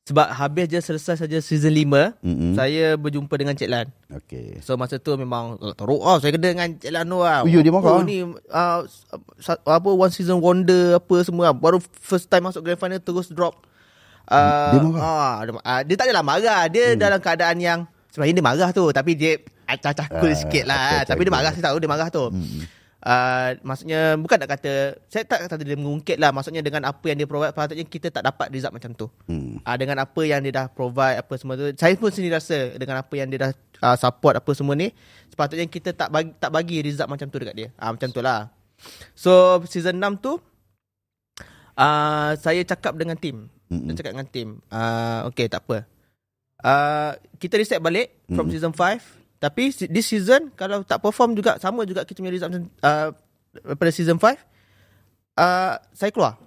Sebab habis je selesai saja season 5, saya berjumpa dengan Cik Lan. Okay. So masa tu memang teruk saya kena dengan Cik Lan tu lah. Dia marah. Ni one season wonder apa semua. Baru first time masuk grand final terus drop. Dia marah? Dia tak adalah marah. Dia dalam keadaan yang sebenarnya dia marah tu, tapi dia acak-acakul sikit lah. Tapi dia marah, saya tahu dia marah tu. Maksudnya bukan nak kata, saya tak kata dia mengungkit lah. Maksudnya dengan apa yang dia provide, patutnya kita tak dapat result macam tu. Dengan apa yang dia dah provide apa semua tu, saya pun sendiri rasa dengan apa yang dia dah support apa semua ni, sepatutnya kita tak bagi result macam tu dekat dia. Macam tu lah. So season 6 tu saya cakap dengan tim. Saya cakap dengan tim, okay, tak apa, kita reset balik from season 5. Tapi this season kalau tak perform juga, sama juga kita punya result daripada season 5, saya keluar.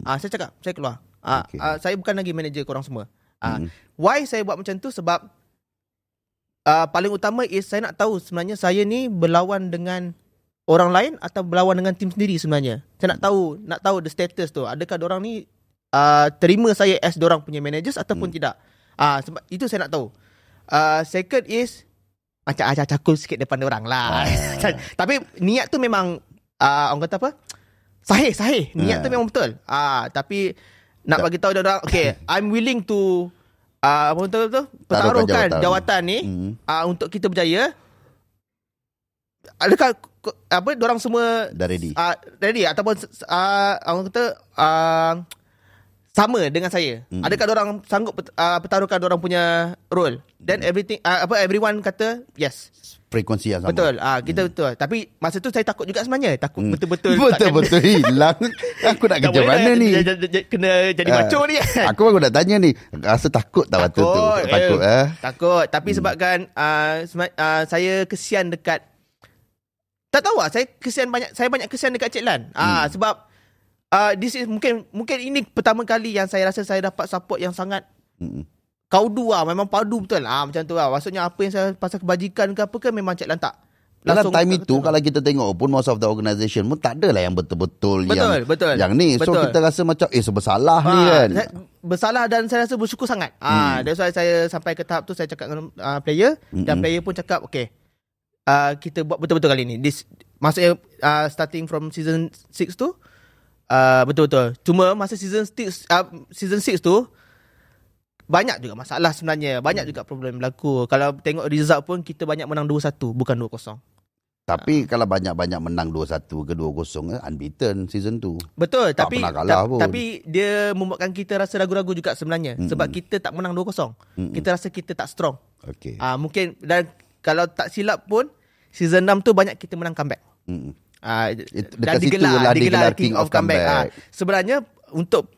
Saya cakap saya keluar. Okay. Saya bukan lagi manager korang semua. Why saya buat macam tu? Sebab paling utama is saya nak tahu sebenarnya saya ni berlawan dengan orang lain atau berlawan dengan tim sendiri sebenarnya. Saya nak tahu the status tu. Adakah diorang ni terima saya as diorang punya managers ataupun tidak. Sebab itu saya nak tahu. Second is macam acak-acakul sikit depan orang lah. Tapi niat tu memang orang kata apa? Sahih. Niat tu memang betul. Tapi nak bagi tahu dia orang, okay, I'm willing to pertaruhkan jawatan ni untuk kita berjaya. Adakah diorang semua dah ready? Ready ataupun orang kata sama dengan saya. Adakah diorang sanggup pertaruhkan diorang punya role? Then everyone kata yes. Frekuensi yang sama. Betul. Kita betul. Tapi masa tu saya takut juga sebenarnya. Takut betul-betul hilang. Aku nak kerja mana ni? Kena jadi maco ni. Aku baru nak tanya ni. Rasa takut tak waktu tu? Takut. Takut. Tapi sebabkan saya kesian dekat, tak tahu lah, saya banyak kesian dekat Cik Lan. Sebab this is mungkin ini pertama kali yang saya rasa saya dapat support yang sangat kaudu lah. Memang padu betul macam tu lah. Maksudnya apa yang saya pasal kebajikan ke apa ke, memang Cik Lan tak dalam time itu kalau kita tengok pun most of the organisation pun tak adalah yang betul-betul yang ni. So kita rasa macam bersalah ni kan. Bersalah dan saya rasa bersyukur sangat. That's why saya sampai ke tahap tu saya cakap dengan player dan player pun cakap okay, kita buat betul-betul kali ni. Maksudnya starting from season 6 tu betul-betul. Cuma masa season 6 tu banyak juga masalah sebenarnya. Banyak juga problem berlaku. Kalau tengok result pun kita banyak menang 2-1 bukan 2-0. Tapi kalau banyak-banyak menang 2-1 ke 2-0 unbeaten season 2. Betul. Tak pernah kalah pun. Tapi dia membuatkan kita rasa ragu-ragu juga sebenarnya. Sebab kita tak menang 2-0. Kita rasa kita tak strong. Okay. Mungkin, dan kalau tak silap pun season 6 tu banyak kita menang comeback. Dan digelar King of Comeback. Sebenarnya untuk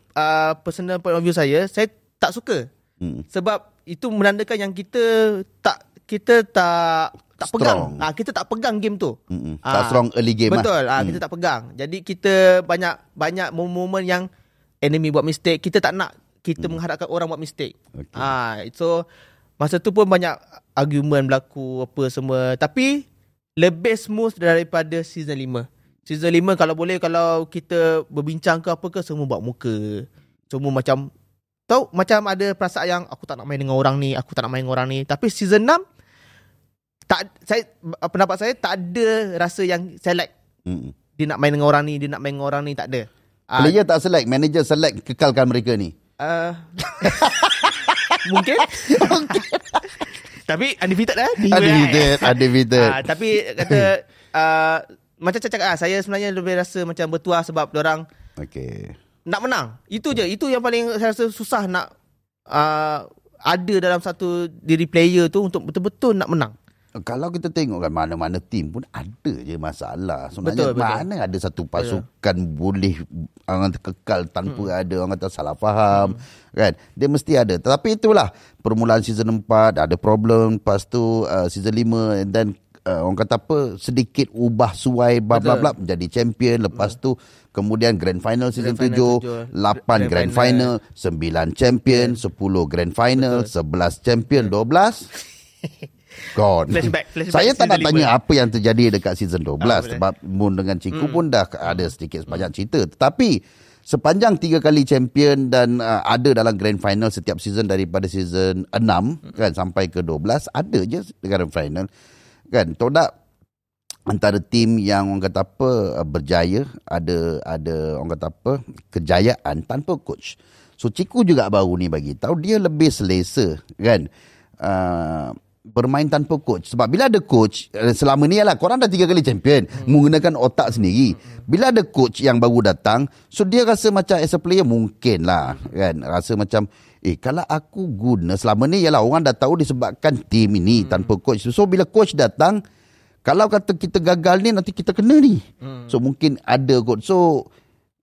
personal point of view saya tak suka. Sebab itu menandakan yang kita tak pegang. Kita tak pegang game tu. Tak strong early game. Betul. Kita tak pegang. Jadi kita banyak momen yang enemy buat mistake, kita tak nak kita mengharapkan orang buat mistake. Okay. So masa tu pun banyak argument berlaku apa semua. Tapi lebih smooth daripada season 5. Season 5 kalau boleh, kalau kita berbincang ke apa ke, semua buat muka. Semua macam tahu, macam ada perasaan yang aku tak nak main dengan orang ni, Tapi season 6 pendapat saya tak ada rasa yang select. Dia nak main dengan orang ni, tak ada. Player tak select, manager select, kekalkan mereka ni. Mungkin. Tapi undefeated Undefeated. Tapi kata macam saya cakap, saya sebenarnya lebih rasa macam bertuah sebab diorang nak menang. Itu je. Itu yang paling saya rasa susah nak ada dalam satu diri player tu untuk betul-betul nak menang. Kalau kita tengok kan mana-mana tim pun ada je masalah. Sebenarnya mana ada satu pasukan boleh orang kekal tanpa ada orang kata salah faham. Kan? Dia mesti ada. Tetapi itulah permulaan season 4 ada problem. Lepas tu season 5 dan orang kata apa, sedikit ubah suai bla bla bla menjadi champion. Lepas tu kemudian grand final season 7, 8 grand final, 9 champion, 10 grand final, 11 champion, 12 gone. Flashback Saya tak nak season tanya 5. apa yang terjadi dekat season 12 sebab Moon dengan Ciku pun dah ada sedikit sebanyak cerita. Tetapi sepanjang 3 kali champion dan ada dalam grand final setiap season daripada season 6 kan sampai ke 12, ada je grand final kan. Tahu tak, antara tim yang orang kata apa berjaya, ada orang kata apa kejayaan tanpa coach. So Ciku juga baru ni bagi tahu dia lebih selesa kan bermain tanpa coach. Sebab bila ada coach, selama ni lah korang dah 3 kali champion, menggunakan otak sendiri. Bila ada coach yang baru datang, so dia rasa macam as a player mungkin lah kan, rasa macam kalau aku guna selama ni, ialah orang dah tahu disebabkan tim ini tanpa coach. So bila coach datang, kalau kata kita gagal ni, nanti kita kena ni. So mungkin ada coach. So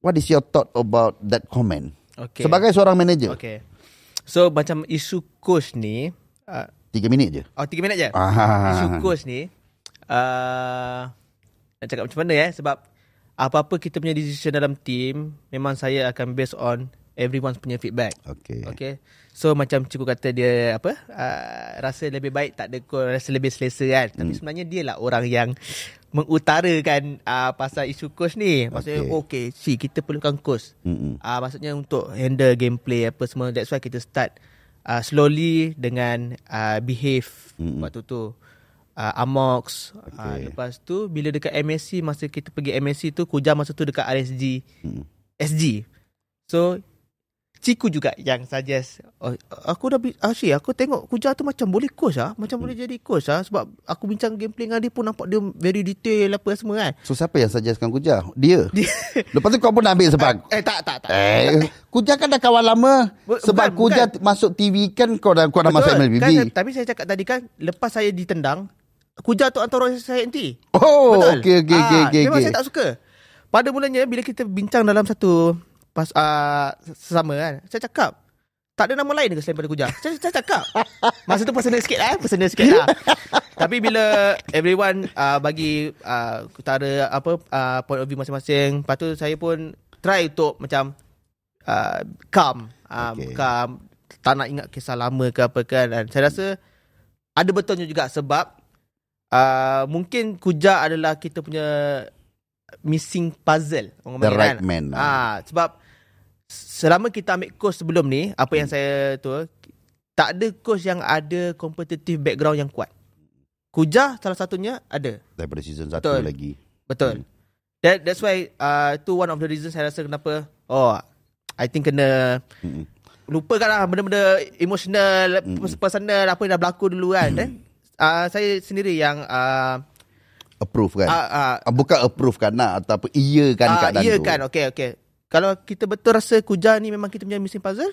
what is your thought about that comment? Okay. Sebagai seorang manager. Okay. So macam isu coach ni 3 minit je. 3 minit je. Isu coach ni nak cakap macam mana sebab apa-apa kita punya decision dalam team, memang saya akan based on everyone's punya feedback. Okay. So macam cikgu kata dia rasa lebih baik tak ada coach, rasa lebih selesa kan. Tapi sebenarnya dia lah orang yang mengutarakan pasal isu coach ni. Maksudnya kita perlukan coach. Maksudnya untuk handle gameplay apa semua. That's why kita start slowly dengan behave waktu tu. Amox. Lepas tu bila dekat MSC, masa kita pergi MSC tu, Kuja masa tu dekat RSG SG. So Ciku juga yang suggest, aku dah aku tengok Kuja tu macam boleh coach macam boleh jadi coach sebab aku bincang gameplay dengan dia pun nampak dia very detail apa semua kan. So siapa yang suggestkan Kuja? Dia. Lepas tu kau pun ambil sebab tak. Kuja kan dah kawan lama. Sebab Kuja masuk TV kan kau dah masuk MLBB kan, tapi saya cakap tadi kan, lepas saya ditendang, Kuja tu antara saya anti. Oh, betul. Okay. Memang saya tak suka. Pada mulanya bila kita bincang dalam satu sesama kan, saya cakap tak ada nama lain ke selain pada Kuja. Saya cakap masa tu personal sikit lah. Tapi bila everyone bagi utara point of view masing-masing, lepas tu saya pun try untuk macam calm, tak nak ingat kisah lama ke apa kan. Dan saya rasa ada betulnya juga sebab mungkin Kuja adalah kita punya missing puzzle, the right man. Sebab selama kita ambil coach sebelum ni, apa yang saya tak ada coach yang ada competitive background yang kuat. Kuja salah satunya ada daripada season 1 lagi. Betul. That's why tu one of the reasons saya rasa kenapa I think kena lupakanlah benda-benda emotional, personal apa yang dah berlaku dulu kan. Saya sendiri yang approve kan. Bukan approve kan ataupun iakan keadaan tu. Iakan. Okay. Kalau kita betul rasa Kuja ni memang kita punya missing puzzle,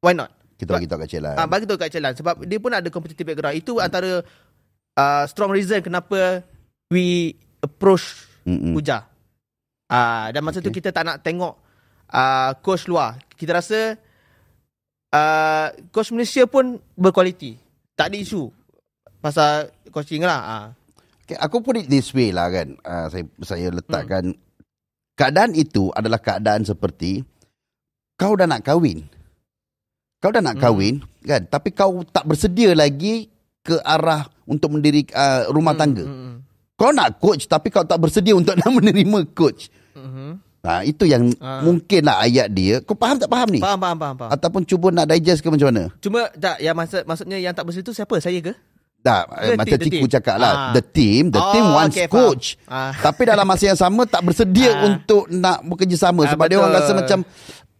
why not? Kita bagi tahu kat Celan. Bagi tahu kat Celan sebab dia pun ada competitive background. Itu antara strong reason kenapa we approach Kuja. Dan masa tu kita tak nak tengok coach luar. Kita rasa coach Malaysia pun berkualiti. Tak ada isu pasal coaching lah. Okay, aku put it this way lah kan. Saya letakkan keadaan itu adalah keadaan seperti kau dah nak kahwin. Kau dah nak kahwin kan, tapi kau tak bersedia lagi ke arah untuk mendirikan rumah tangga. Kau nak coach tapi kau tak bersedia untuk nak menerima coach. Itu yang mungkinlah ayat dia. Kau faham tak faham ni? Faham. Ataupun cuba nak digest ke macam mana? Cuma tak, yang maksudnya yang tak bersedia tu siapa? Saya ke? Tak, macam Ciku cakap lah. The team wants coach. Tapi dalam masa yang sama tak bersedia untuk nak bekerjasama. Sebab dia orang rasa macam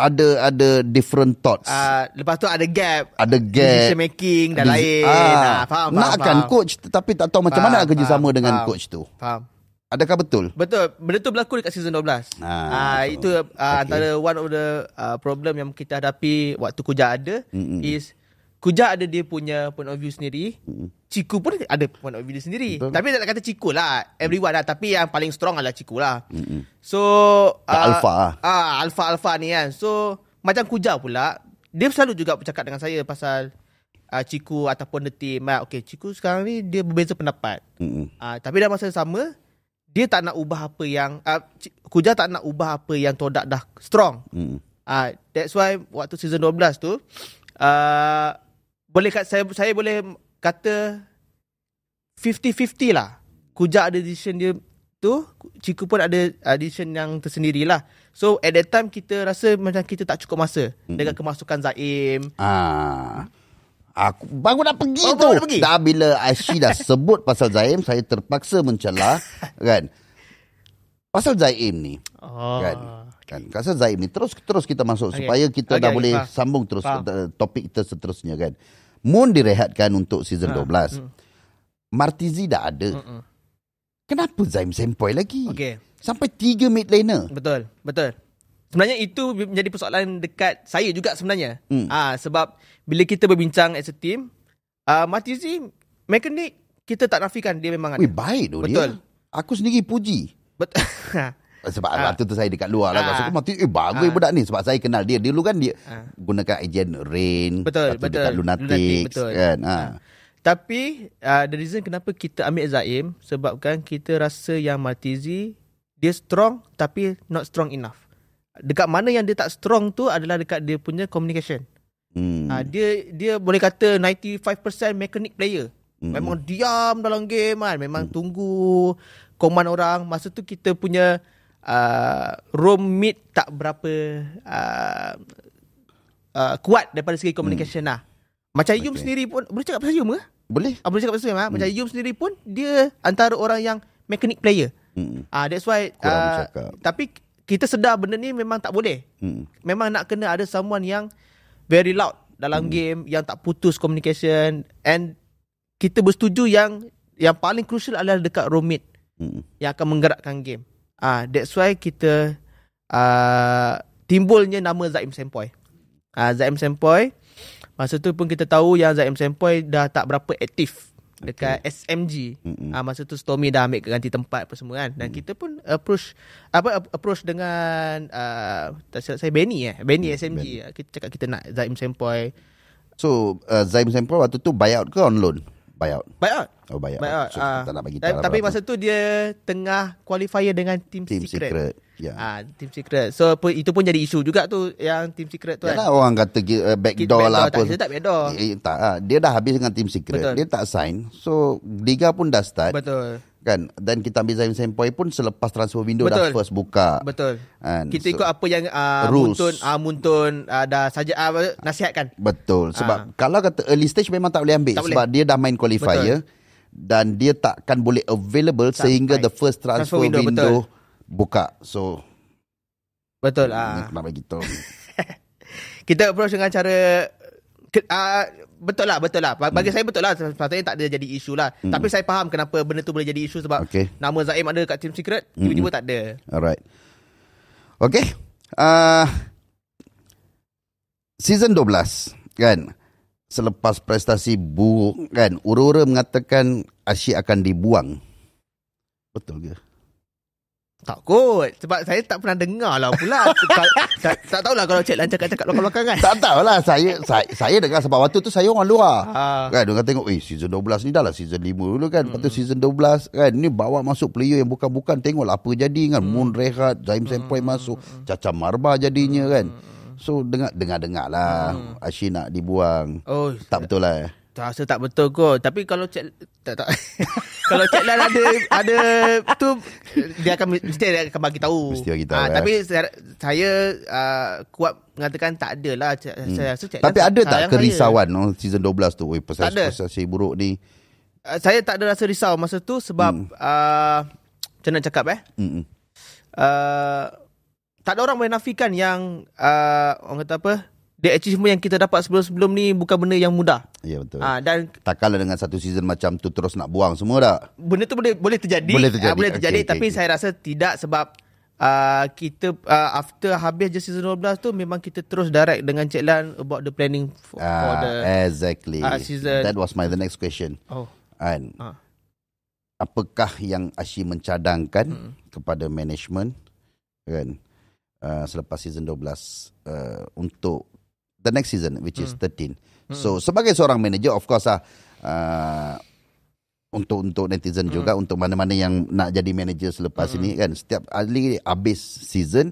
ada different thoughts. Lepas tu ada gap. Decision making dan lain. Faham. Nakkan coach tetapi tak tahu macam mana nak kerjasama dengan coach tu. Faham. Adakah betul? Betul. Benda tu berlaku dekat season 12. Itu antara one of the problem yang kita hadapi waktu Kuja ada is Kuja ada dia punya point of view sendiri. Ciku pun ada point of view dia sendiri. Betul. Tapi tak nak kata Ciku lah. Everyone lah. Tapi yang paling strong adalah Ciku lah. So alpha alpha ni kan. So macam Kuja pula, dia selalu juga bercakap dengan saya pasal Ciku ataupun the team, okay, Ciku sekarang ni dia berbeza pendapat. Tapi dalam masa yang sama, dia tak nak ubah apa yang Kuja tak nak ubah apa yang Todak dah strong. That's why waktu season 12 tu saya boleh kata 50-50 lah. Kuja ada decision dia tu, Ciku pun ada decision yang tersendirilah. So at that time kita rasa macam kita tak cukup masa dengan kemasukan Zaim. Aku baru nak pergi tu. Dah bila Aishi dah sebut pasal Zaim, saya terpaksa mencelah kan. Pasal Zaim ni. Kan. Pasal Zaim ni terus kita masuk supaya kita dah boleh sambung terus topik kita seterusnya kan. Moon direhatkan untuk season 12. Martizi dah ada. Kenapa Zaim sempoi lagi? Sampai 3 mid laner. Betul. Sebenarnya itu menjadi persoalan dekat saya juga sebenarnya. Sebab bila kita berbincang as a team, Martizi mekanik kita tak nafikan dia memang ada. Baik tu dia. Betul. Aku sendiri puji. Sebab waktu tu saya dekat luar lah. Aku Martizi bagus budak ni. Sebab saya kenal dia. Dulu kan dia gunakan agent Rain. Betul. Dekat Lunatics. Kan? Tapi the reason kenapa kita ambil Zaim, sebabkan kita rasa yang Martizi dia strong tapi not strong enough. Dekat mana yang dia tak strong tu adalah dekat dia punya communication. Dia boleh kata 95% mechanic player. Memang diam dalam game kan. Memang tunggu command orang. Masa tu kita punya roam mid tak berapa kuat daripada segi communication lah. Macam Yum sendiri pun, boleh cakap pasal Yum ke? Boleh. Boleh cakap pasal Yum lah. Macam Yum sendiri pun dia antara orang yang mechanic player. That's why tapi kita sedar benda ni memang tak boleh. Memang nak kena ada someone yang very loud dalam game, yang tak putus communication, and kita bersetuju yang paling crucial adalah dekat roam mid yang akan menggerakkan game. That's why kita timbulnya nama Zaim Sempoi. Zaim Sempoi, masa tu pun kita tahu yang Zaim Sempoi dah tak berapa aktif dekat SMG. Masa tu Stormy dah ambil ganti tempat apa semua kan. Dan kita pun approach dengan tak silap saya Benny SMG. Kita cakap kita nak Zaim Sempoi. So Zaim Sempoi waktu tu buyout ke on loan? Buyout. Oh buyout. Buyout. So, kita tak nak bagi tahu. Tapi masa tu dia tengah qualifier dengan Team Secret. Team Secret. So itu pun jadi isu juga tu, yang Team Secret tu. Yalah, orang kata backdoor lah apa. Dia tak backdoor. Dia dah habis dengan Team Secret. Betul. Dia tak sign. So Liga pun dah start. Betul. Kan. Dan kita ambil Zaim Sempoi pun selepas transfer window dah first buka. Betul. And kita ikut apa yang Muntun dah saja nasihatkan. Betul. Sebab kalau kata early stage memang tak boleh ambil. Sebab dia dah main qualifier. Betul. Dan dia takkan boleh available sehingga the first transfer window buka. So betul. Kenapa gitu? Kita approach dengan cara betul lah. Bagi saya betul lah. Sepatutnya tak ada jadi isu lah. Tapi saya faham kenapa benda tu boleh jadi isu. Sebab nama Zaim ada kat Team Secret, tiba-tiba tak ada. Alright. Okay. Season 12 kan, selepas prestasi buruk kan, ura-ura mengatakan Asyik akan dibuang. Betul ke? Tak kot. Sebab saya tak pernah dengar lah pula. tak tahulah kalau Cik Lan cakap belakang-belakang kan. Tak tahulah. Saya dengar sebab waktu tu saya orang luar. Kan, dia tengok, season 12 ni dah lah season 5 dulu kan. Lepas tu season 12 kan, ni bawa masuk player yang bukan-bukan. Tengoklah apa jadi kan. Moon rehat, Zaim Sempoi masuk, Caca Marba jadinya kan. So dengar lah Asyik nak dibuang. Tak betul lah. Tak rasa tak betul kot. Tapi kalau Cik kalau Cik Lan ada tu, dia akan bagi tahu. Mesti bagi tahu. Tapi saya kuat mengatakan tak adalah. Saya rasa Cik Lan. Tapi ada tak kerisauan season 12 tu? Prestasi buruk ni. Saya tak ada rasa risau masa tu sebab macam nak cakap tak ada orang boleh nafikan yang orang kata apa, the achievement yang kita dapat sebelum-sebelum ni bukan benda yang mudah. Ya, betul. Dan tak kalah dengan satu season macam tu terus nak buang semua tak? Benda tu boleh terjadi. Boleh terjadi. Tapi saya rasa tidak, sebab kita after habis je season 12 tu memang kita terus direct dengan Cik Lan about the planning for the exactly season. That was the next question. And apakah yang Asyik mencadangkan kepada management kan, selepas season 12 untuk the next season, which is 13. So sebagai seorang manager, of course untuk netizen juga, untuk mana-mana yang nak jadi manager selepas ini kan, setiap kali habis season,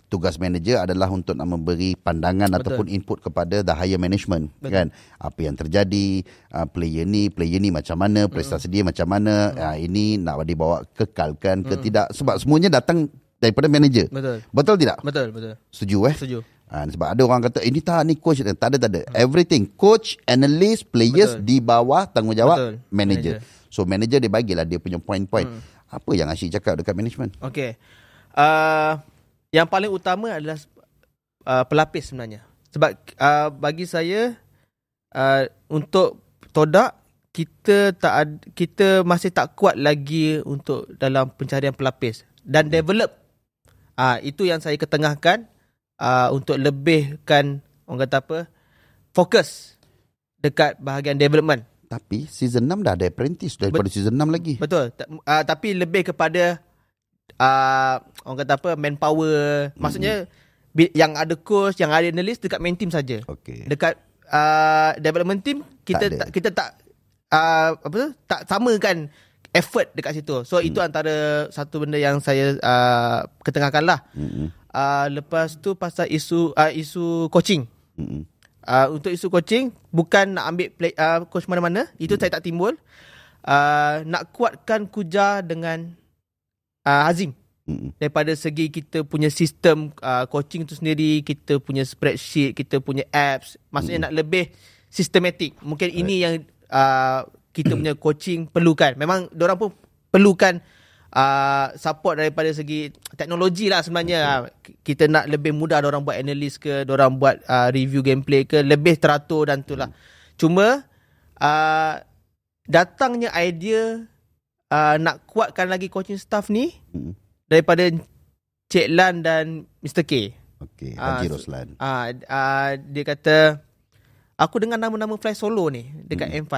tugas manager adalah untuk nak memberi pandangan ataupun input kepada the higher management. Kan, apa yang terjadi, player ni macam mana, prestasi dia macam mana, ini nak dibawa kekalkan ke tidak, sebab semuanya datang daripada manager. Betul tidak? Betul. Setuju Setuju. Sebab ada orang kata ini tak, ni coach, tak ada. Everything coach, analyst, players di bawah tanggungjawab manager. So manager dia bagilah dia punya point-point. Apa yang Asyik cakap dekat management? Okay. Yang paling utama adalah pelapis sebenarnya. Sebab bagi saya untuk Todak, kita masih tak kuat lagi untuk dalam pencarian pelapis dan develop. Itu yang saya ketengahkan untuk lebihkan, orang kata apa, fokus dekat bahagian development. Tapi season 6 dah ada apprentice daripada season 6 lagi. Betul. Tapi lebih kepada orang kata apa, manpower. Maksudnya yang ada coach, yang ada analyst dekat main team saja. Okay. Dekat development team kita tak tak samakan effort dekat situ. So itu antara satu benda yang saya ketengahkan lah. Lepas tu pasal isu coaching. Untuk isu coaching, bukan nak ambil coach mana-mana, itu saya tak timbul. Nak kuatkan Kuja dengan Hazim. Daripada segi kita punya sistem coaching tu sendiri, kita punya spreadsheet, kita punya apps, maksudnya nak lebih sistematik. Mungkin ini yang kita punya coaching perlukan. Memang diorang pun perlukan support daripada segi teknologi lah sebenarnya. Kita nak lebih mudah diorang buat analyst ke, diorang buat review gameplay ke, lebih teratur dan tu lah. Cuma datangnya idea nak kuatkan lagi coaching staff ni daripada Cik Lan dan Mr. K. Okay, Haji Roslan. Dia kata, aku dengar nama-nama fly solo ni dekat M5.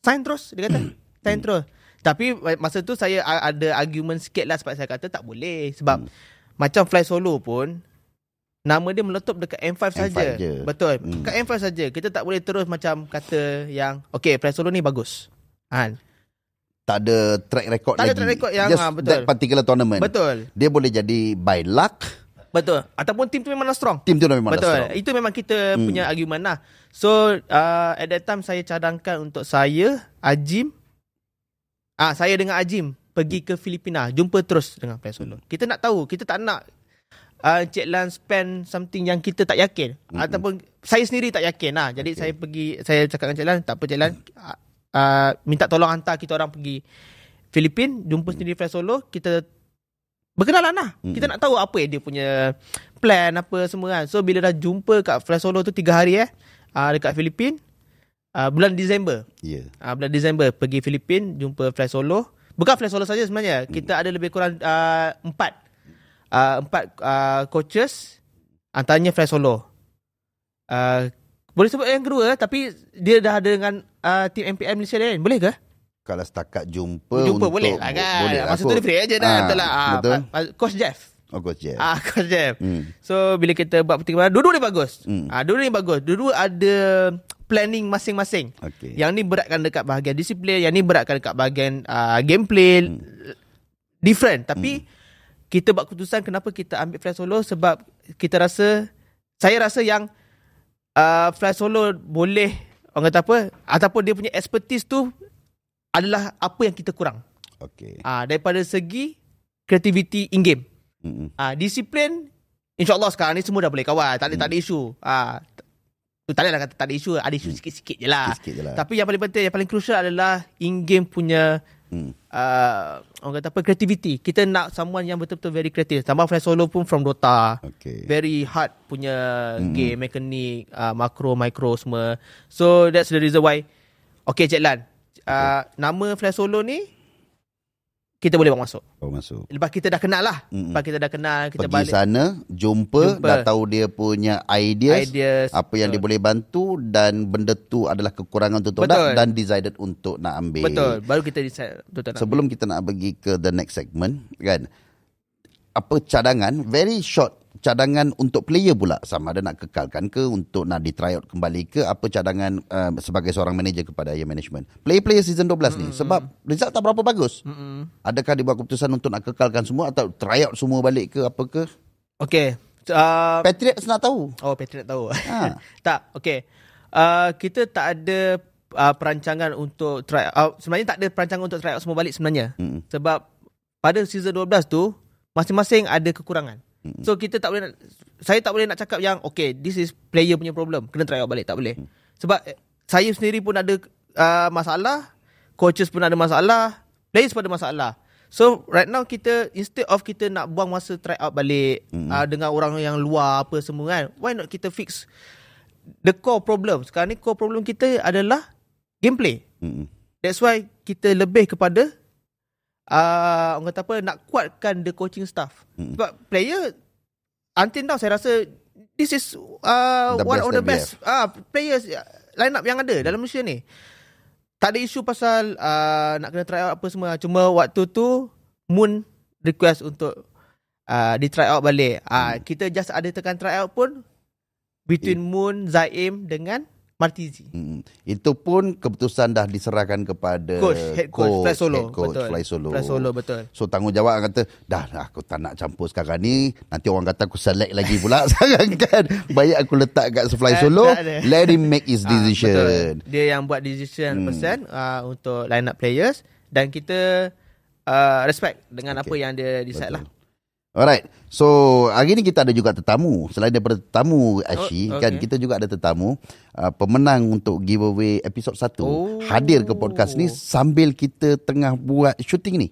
Sign terus, dia kata. Sign terus. Tapi masa tu saya ada argument sikit lah, sebab saya kata tak boleh. Sebab macam fly solo pun, nama dia meletup dekat M5 saja. Betul. Dekat M5 saja. Kita tak boleh terus macam kata yang, okay, fly solo ni bagus. Tak ada track record lagi. Tak ada track record yang just betul. That particular tournament. Betul. Dia boleh jadi by luck. Betul. Ataupun tim tu memang strong. Tim tu memang strong. Betul. Itu memang kita punya argument lah. So at that time saya cadangkan untuk saya, Ajim, saya dengan Ajim pergi ke Filipina, jumpa terus dengan player solo. Kita nak tahu, kita tak nak Cik Lan spend something yang kita tak yakin. Ataupun saya sendiri tak yakin lah. Jadi saya cakap dengan Cik Lan, tak apa Cik Lan, minta tolong hantar kita orang pergi Filipin, jumpa sendiri player solo, kita berkenalan lah. Kita nak tahu apa dia punya plan, apa semua kan. So bila dah jumpa kat Flash Solo tu 3 hari dekat Filipin, bulan Disember. Bulan Disember pergi Filipin, jumpa Flash Solo. Bukan Flash Solo saja sebenarnya. Kita ada lebih kurang 4 coaches, antaranya Flash Solo. Boleh sebut yang kedua, tapi dia dah ada dengan tim MPM Malaysia lain. Boleh ke? Kalau setakat jumpa boleh lah kan. Boleh. Masa tu dia free aja dah. Betul lah. Betul. Coach Jeff. Coach Jeff. Coach Jeff. So bila kita buat pertimbangan, dua-dua ni bagus. Dua-dua ni bagus. Dua-dua ada planning masing-masing. Okay. Yang ni beratkan dekat bahagian disiplin, yang ni beratkan dekat bahagian gameplay. Different. Tapi kita buat keputusan kenapa kita ambil Flash Solo, sebab kita rasa, saya rasa yang Flash Solo boleh, orang kata apa, ataupun dia punya expertise tu adalah apa yang kita kurang. Okay. Daripada segi creativity in-game. Disiplin, insyaAllah sekarang ni semua dah boleh kawal. Tak ada isu. Tak ada lah kata tak ada isu. Ada isu sikit-sikit je lah. Tapi yang paling penting, yang paling crucial adalah in-game punya orang kata apa, creativity. Kita nak someone yang betul-betul very creative. Tambah Flash Solo pun from Dota. Very hard punya game, mekanik, makro, micro semua. So that's the reason why. Okay Cik Lan, nama Flash Solo ni kita boleh bawa masuk. Lepas kita dah kenal lah. Lepas kita dah kenal, kita pergi balik sana, jumpa, dah tahu dia punya ideas apa yang dia boleh bantu, dan benda tu adalah kekurangan untuk Todak, dan decided untuk nak ambil. Betul. Baru kita decide sebelum kita nak pergi ke the next segment kan, apa cadangan, very short cadangan untuk player pula? Sama ada nak kekalkan ke, untuk nak di try out kembali ke? Apa cadangan sebagai seorang manager kepada Higher Management? Player-player season 12 ni, sebab result tak berapa bagus. Adakah dibuat keputusan untuk nak kekalkan semua atau try out semua balik ke, apa ke? Okay. Patriots nak tahu. Oh, Patriot tahu. Tak, okay. Kita tak ada perancangan untuk try out. Sebenarnya tak ada perancangan untuk try out semua balik sebenarnya. Sebab pada season 12 tu masing-masing ada kekurangan. So kita tak boleh saya tak boleh nak cakap yang okay, this is player punya problem, kena try out balik, tak boleh. Sebab saya sendiri pun ada masalah, coaches pun ada masalah, players pun ada masalah. So right now kita, instead of kita nak buang masa try out balik dengan orang yang luar apa semua kan, why not kita fix the core problem. Sekarang ni core problem kita adalah gameplay. That's why kita lebih kepada orang kata apa, nak kuatkan the coaching staff. Sebab player until now saya rasa this is one of the best players line up yang ada dalam Malaysia ni. Tak ada isu pasal nak kena try out apa semua. Cuma waktu tu Moon request untuk di try out balik. Kita just ada tekan try out pun between Moon, Zaim dengan Martizi. Itu pun keputusan dah diserahkan kepada head coach Fly Solo. Betul. Fly Solo, betul. So tanggungjawab kata, dah aku tak nak campur sekarang ni, nanti orang kata aku select lagi pula sekarang kan. Baik aku letak kat Fly Solo, let him make his decision. Betul. Dia yang buat decision untuk line up players, dan kita respect dengan apa yang dia decide lah. Alright. So hari ni kita ada juga tetamu. Selain daripada tetamu Ashi, kan kita juga ada tetamu pemenang untuk giveaway episod 1 hadir ke podcast ni sambil kita tengah buat syuting ni.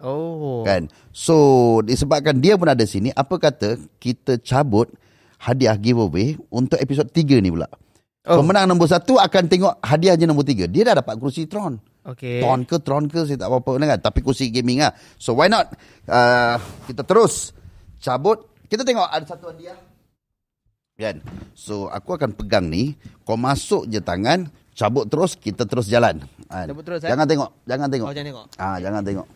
Kan. So disebabkan dia pun ada sini, apa kata kita cabut hadiah giveaway untuk episod 3 ni pula. Pemenang nombor 1 akan tengok hadiahnya nombor 3. Dia dah dapat kerusi Tron. Tron ke saya tak apa-apa kan, tapi kerusi gaming lah. So why not kita terus cabut. Kita tengok ada satu hadiah kan. So aku akan pegang ni, kau masuk je tangan, cabut terus, kita terus jalan kan? Cabut terus Jangan tengok. Jangan tengok. Jangan tengok.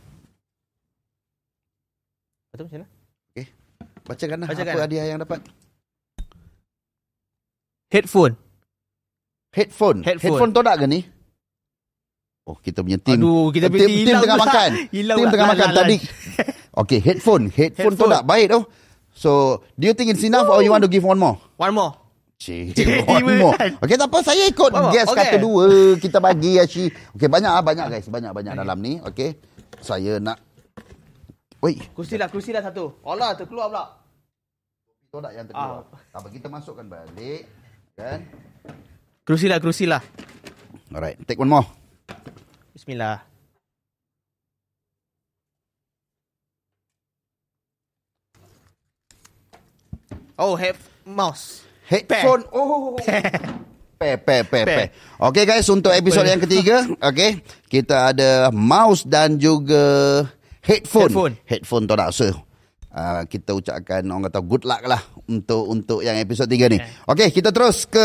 Betul macam mana? Okay, bacakan apa hadiah yang dapat. Headphone todak ke ni? Oh, kita punya tim. Kita punya tim tengah makan. Tim tengah makan tadi. Okay, headphone todak baik tu. So, do you think it's enough or you want to give one more? One more. One more. Okay, tak apa, saya ikut guess kata 2. Kita bagi Ashi. Okay, banyak guys. Banyak dalam ni. Okay, saya nak. Woi, kursi lah satu. Alah, terkeluar pula. Todak yang terkeluar. Tak apa, kita masukkan balik kan. Kerusi lah. Alright, take one more. Bismillah. Mouse. Headphone. Pair. Okay guys, untuk episod yang ketiga, okay, kita ada mouse dan juga headphone todak. So, kita ucapkan orang kata good luck lah untuk yang episod 3 ni. Okay, kita terus ke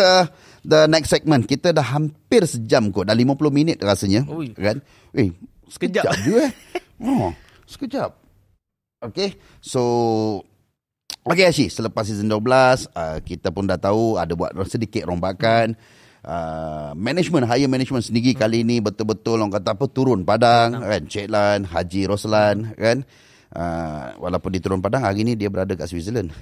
the next segment. Kita dah hampir sejam kot, dah 50 minit rasanya. Kan? Sekejap je sekejap. Okay, so okay Ashi, selepas season 12 kita pun dah tahu ada buat sedikit rombakan. Higher management sendiri kali ni betul-betul orang kata apa, turun padang kan. Cik Lan, Haji Roslan kan. Walaupun dia turun padang, hari ni dia berada kat Switzerland.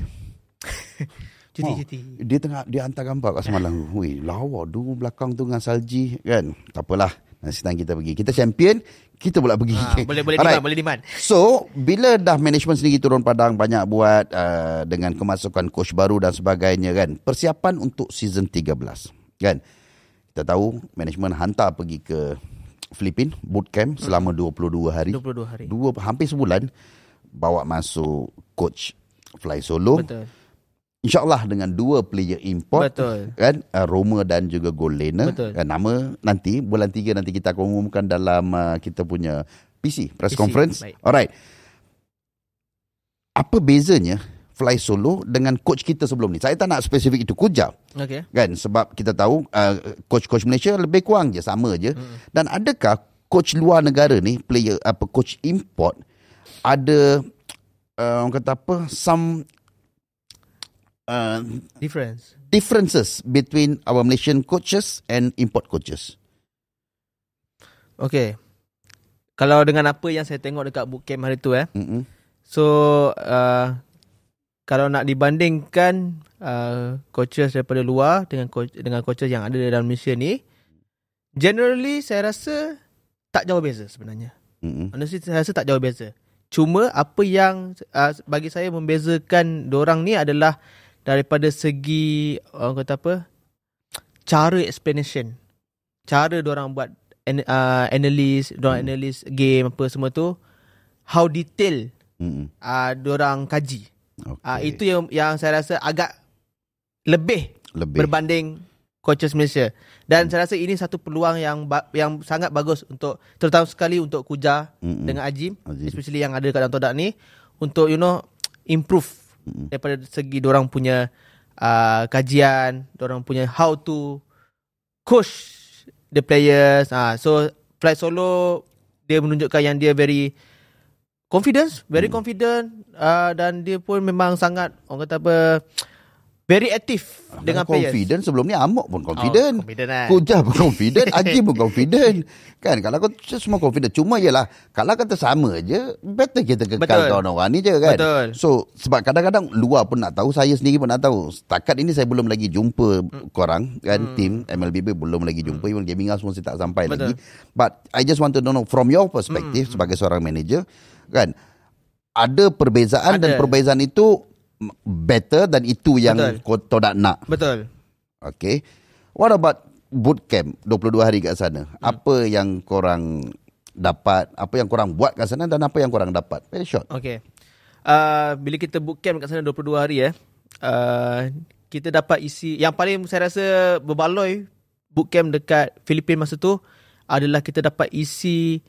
Cuti. Dia hantar gambar kat semalam. Lawa dulu belakang tu dengan salji kan. Tak apalah, nanti setang kita pergi. Kita champion, kita pula pergi. Boleh demand. So, bila dah management sendiri turun padang, banyak buat dengan kemasukan coach baru dan sebagainya kan. Persiapan untuk season 13 kan. Kita tahu management hantar pergi ke Filipin bootcamp selama 22 hari. Hampir sebulan, bawa masuk coach Fly Solo. Betul. InsyaAllah dengan 2 player import. Betul. Kan, Roma dan juga Golena. Nama nanti bulan 3 nanti kita akan umumkan dalam kita punya PC press conference. Baik. Alright. Apa bezanya Fly Solo dengan coach kita sebelum ni? Saya tak nak spesifik itu Kujab. Okay. Kan, sebab kita tahu coach-coach Malaysia lebih kurang je, sama je. Dan adakah coach luar negara ni, player coach import, ada orang kata apa, some differences between our Malaysian coaches and import coaches? Okay. Kalau dengan apa yang saya tengok dekat bootcamp hari tu So kalau nak dibandingkan coaches daripada luar dengan coaches yang ada dalam Malaysia ni, generally saya rasa tak jauh beza sebenarnya. Honestly saya rasa tak jauh beza. Cuma apa yang bagi saya membezakan dorang ni adalah daripada segi orang kata apa, cara explanation, cara dorang buat analyse, dorang analyse game apa semua tu, how detail dorang kaji. Itu yang saya rasa agak lebih berbanding coaches Malaysia. Dan saya rasa ini satu peluang yang sangat bagus untuk, terutama sekali untuk Kuja dengan Ajim, especially yang ada kat dalam Todak ni, untuk improve daripada segi dorang punya kajian, dorang punya how to coach the players. So Flight Solo dia menunjukkan yang dia very confident, dan dia pun memang sangat orang kata apa, very aktif dengan players. Confident sebelum ni Amok pun confident. Confident Kujah pun confident. Haji pun confident. Kan kalau kau semua confident. Cuma ialah kalau kata sama je, better kita kekal kawan-kawan ni je kan. Betul. So sebab kadang-kadang luar pun nak tahu, saya sendiri pun nak tahu. Setakat ini saya belum lagi jumpa korang kan, tim MLBB belum lagi jumpa. Even Gaming House pun saya tak sampai lagi. But I just want to know from your perspective sebagai seorang manager kan, ada perbezaan dan perbezaan itu better dan itu yang kau tak nak. Betul. Okay. What about bootcamp 22 hari kat sana? Apa yang korang dapat, apa yang korang buat kat sana dan apa yang korang dapat? Very short. Okay. Bila kita bootcamp kat sana 22 hari kita dapat isi, yang paling saya rasa berbaloi bootcamp dekat Filipina masa tu adalah kita dapat isi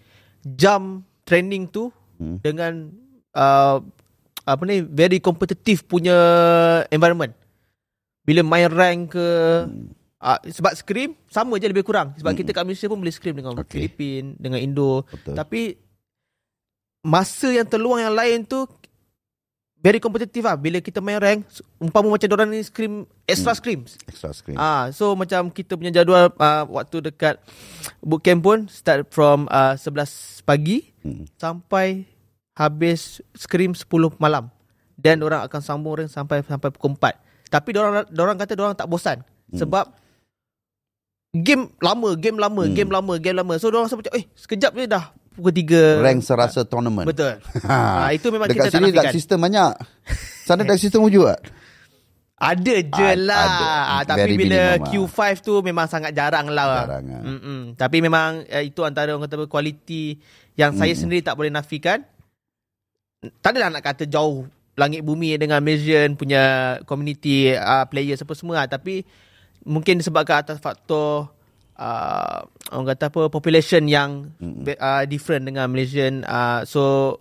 jam training tu dengan very competitive punya environment. Bila main rank ke sebab scrim sama je lebih kurang. Sebab kita kat Malaysia pun boleh scrim dengan Filipina, dengan Indo. Betul. Tapi masa yang terluang yang lain tu very competitive bila kita main rank, umpama macam diorang ni scrim extra scrim. So macam kita punya jadual waktu dekat bootcamp pun start from 11 pagi sampai habis scrim 10 malam. Dan orang akan sambung rank sampai pukul 4. Tapi dorang kata dorang tak bosan. Sebab game lama. So dorang rasa macam sekejap je dah pukul 3. Rank serasa tournament. Betul. Itu memang dekat kita tak nafikan. dekat sini dark system banyak. Sana dark system wujud tak? Ada je lah. Tapi bila Q5 tu memang sangat jarang lah. Tapi memang itu antara orang kata kualiti yang saya sendiri tak boleh nafikan. Tak adalah nak kata jauh langit bumi dengan Malaysian punya community players apa semua, tapi mungkin disebabkan atas faktor orang kata apa, population yang different dengan Malaysian. So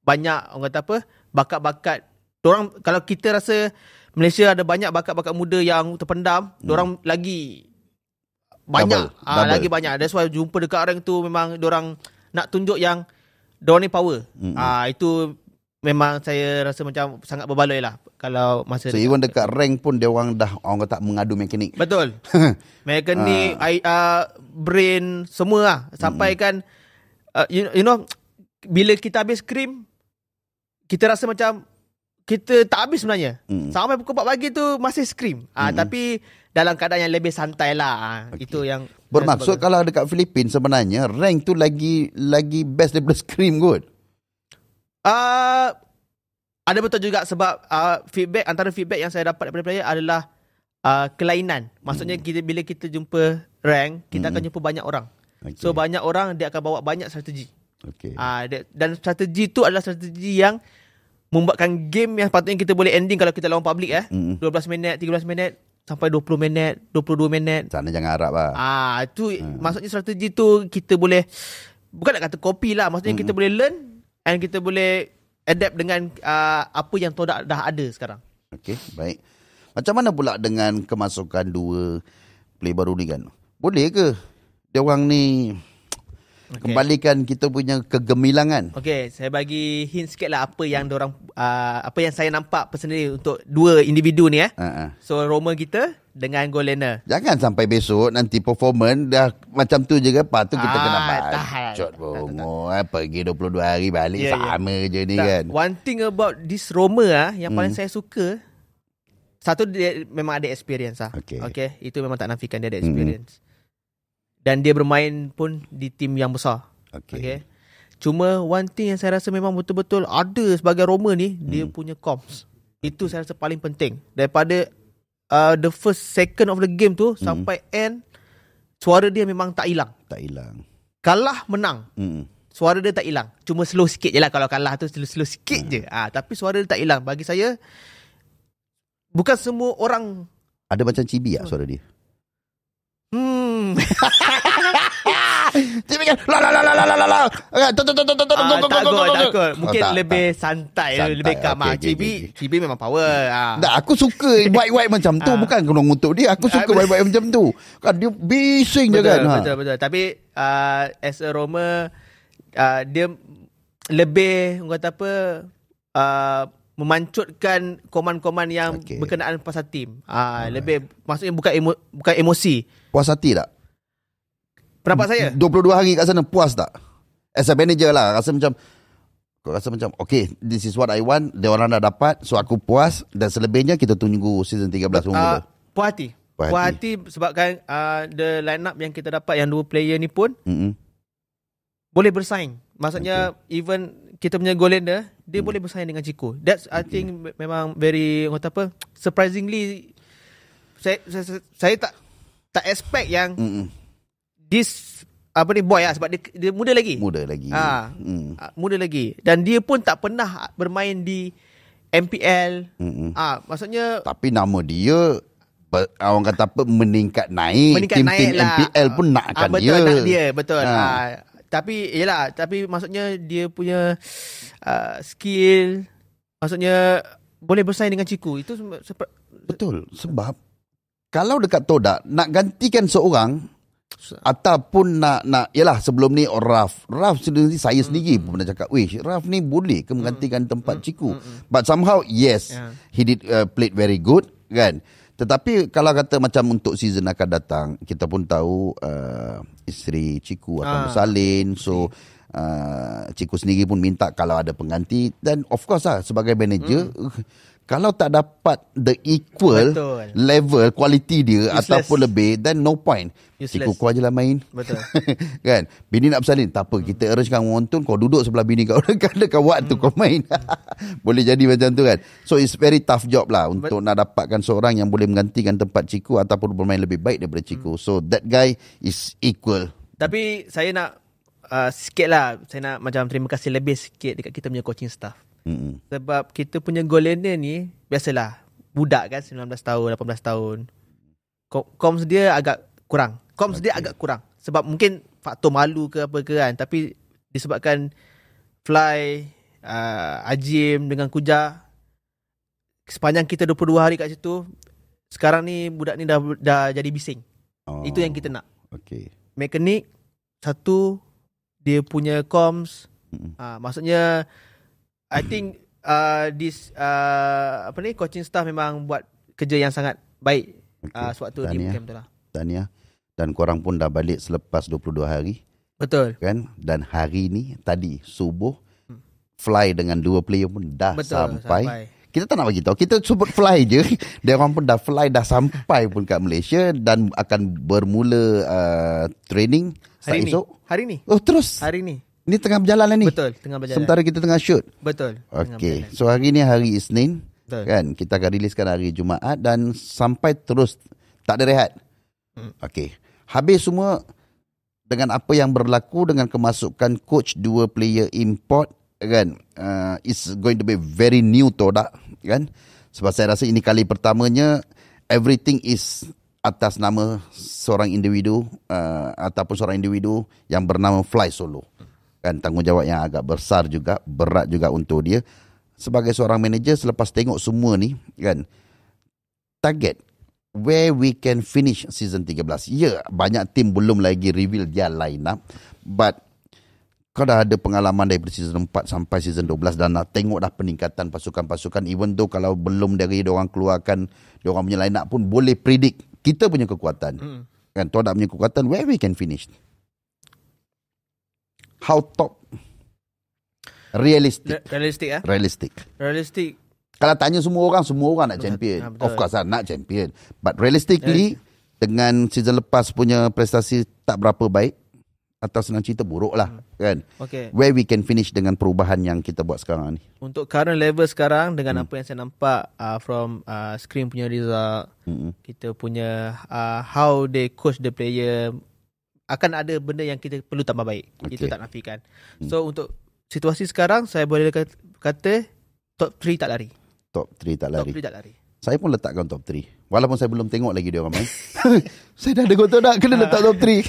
banyak orang kata apa, bakat-bakat dorang. Kalau kita rasa Malaysia ada banyak bakat-bakat muda yang terpendam, dorang lagi banyak. Double. Lagi banyak. That's why jumpa dekat rank tu memang dorang nak tunjuk yang dorang ni power. Itu memang saya rasa macam sangat berbaloi lah kalau masa so even dekat rank pun dia orang dah orang kata mengadu mekanik. Betul. Mekanik, brain semua lah. Sampai kan you know bila kita habis scrim, kita rasa macam kita tak habis sebenarnya. Sampai pukul 4 pagi tu masih scrim. Tapi dalam keadaan yang lebih santai lah. Itu yang bermaksud kalau dekat Filipina sebenarnya rank tu lagi best daripada scrim kot. Ada betul juga sebab antara feedback yang saya dapat daripada player adalah kelainan. Maksudnya bila kita jumpa rank, kita akan jumpa banyak orang. So banyak orang dia akan bawa banyak strategi. Dan strategi tu adalah strategi yang membuatkan game yang patutnya kita boleh ending kalau kita lawan public 12 minit, 13 minit sampai 20 minit, 22 minit. Sana jangan harap lah. Itu maksudnya strategi tu kita boleh, bukan nak kata copy lah, maksudnya kita boleh learn and kita boleh adapt dengan apa yang Todak dah ada sekarang. Okey, baik. Macam mana pula dengan kemasukan 2 play baru ni kan? Boleh ke dia orang ni Kembalikan kita punya kegemilangan. Okey, saya bagi hint sikit lah apa yang dorang, apa yang saya nampak personally untuk dua individu ni. So Roma kita dengan goal laner. Jangan sampai besok nanti performance dah macam tu je ke, lepas tu kita kena tahan. bacot bongo. Pergi 22 hari balik sama je ni Tak, kan. one thing about this Roma yang paling saya suka, satu dia memang ada experience Okay, itu memang tak nafikan dia ada experience. Dan dia bermain pun di tim yang besar. Okay. Cuma one thing yang saya rasa memang betul-betul ada sebagai Roma ni, dia punya comms. Itu saya rasa paling penting. Daripada the first second of the game tu sampai end, suara dia memang tak hilang. Kalah menang, suara dia tak hilang. Cuma slow sikit je lah. Kalau kalah tu slow sikit je. Tapi suara dia tak hilang. Bagi saya, bukan semua orang ada macam Cibi tak suara dia? Cibi kan takut. Mungkin lebih santai, lebih calm. Cibi memang power. Tak, aku suka white macam tu. Bukan kena ngutuk dia. Aku suka white macam tu. Kan dia bising je kan. Betul. Tapi as a Roma, dia lebih, orang kata apa, memancutkan koman-koman yang berkenaan pasal tim. Lebih, maksudnya bukan emosi. Puas hati tak? Pendapat saya 22 hari kat sana, puas tak? As a manager lah, rasa macam okay, this is what I want. Dia orang dah dapat, so aku puas. Dan selebihnya kita tunggu season 13 mula. Puas hati sebabkan the line up yang kita dapat, yang dua player ni pun boleh bersaing. Maksudnya even kita punya goal laner, dia boleh bersaing dengan Chico. That's I think memang very, orang kata apa, surprisingly saya tak expect yang this boy sebab dia muda lagi. Muda lagi. Dan dia pun tak pernah bermain di MPL. Maksudnya, tapi nama dia orang kata apa, meningkat naik tim-tim lah. MPL pun nakkan betul, nak dia. Betul. Tapi maksudnya dia punya skill, maksudnya boleh bersaing dengan Ciku. Itu betul. Sebab kalau dekat Todak nak gantikan seorang ataupun nak yalah, sebelum ni Raf sendiri, saya sendiri pun pernah cakap, Raf ni boleh ke menggantikan tempat Ciku. But somehow he did played very good kan. Tetapi kalau kata macam untuk season akan datang, kita pun tahu isteri Ciku akan bersalin. So Ciku sendiri pun minta kalau ada pengganti. Dan of course lah, sebagai manager, kalau tak dapat the equal level quality dia ataupun lebih, then no point. Ciku kau je lah main. Betul. Kan? Bini nak bersalin, tak apa, kita arrangekan menonton, kau duduk sebelah bini kau, kau buat tu, kau main. Boleh jadi macam tu kan. So it's very tough job lah untuk nak dapatkan seorang yang boleh menggantikan tempat Ciku ataupun bermain lebih baik daripada Ciku. So that guy is equal. Tapi saya nak sikit lah, saya nak macam terima kasih lebih sikit dekat kita punya coaching staff. Sebab kita punya goal laner ni, biasalah, budak kan, 19 tahun, 18 tahun. Comms dia agak kurang. Sebab mungkin faktor malu ke apa ke kan. Tapi disebabkan Fly, Ajim dengan Kuja, sepanjang kita 22 hari kat situ, sekarang ni budak ni dah jadi bising. Itu yang kita nak. Mekanik satu, dia punya comms, maksudnya I think this coaching staff memang buat kerja yang sangat baik sewaktu di camp tu lah. Tahniah. Dan korang pun dah balik selepas 22 hari. Betul. Kan? Dan hari ni tadi subuh Fly dengan dua player pun dah sampai. Kita tak nak bagi tahu, kita sebut Fly je. Dia orang pun dah Fly, dah sampai pun kat Malaysia dan akan bermula training hari ni. Oh, terus. Hari ni. Ini tengah berjalan lah ni. Betul, tengah berjalan. Sementara kita tengah shoot. Betul. Okay. So hari ni hari Isnin. Betul. Kan? Kita akan riliskan hari Jumaat dan sampai terus, tak ada rehat. Okay. Habis semua dengan apa yang berlaku dengan kemasukan coach dua player import kan. It's going to be very new Todak kan. Sebab saya rasa ini kali pertamanya everything is atas nama seorang individu ataupun seorang individu yang bernama Fly Solo. Kan, tanggungjawab yang agak besar juga, berat juga untuk dia. Sebagai seorang manager, selepas tengok semua ni, kan, target where we can finish season 13. Ya, banyak tim belum lagi reveal dia line up. But kau dah ada pengalaman daripada season 4 sampai season 12 dan nak tengok dah peningkatan pasukan-pasukan, even though kalau belum dari diorang keluarkan diorang punya line up pun boleh predict kita punya kekuatan. Kan Todak punya kekuatan, where we can finish. How top? Realistic. Realistic. Kalau tanya semua orang nak champion. Betul. Of course lah nak champion. But realistically, dengan season lepas punya prestasi tak berapa baik, atau senang cerita buruk lah kan. Okay. Where we can finish dengan perubahan yang kita buat sekarang ni. Untuk current level sekarang, dengan apa yang saya nampak from screen punya result, kita punya how they coach the player, akan ada benda yang kita perlu tambah baik. Itu tak nafikan. So untuk situasi sekarang, saya boleh kata top 3 tak lari. Top 3 tak lari. Top 3 tak lari. Saya pun letakkan top 3. Walaupun saya belum tengok lagi dia orang main. Saya dah ada kotak nak kena letak top 3.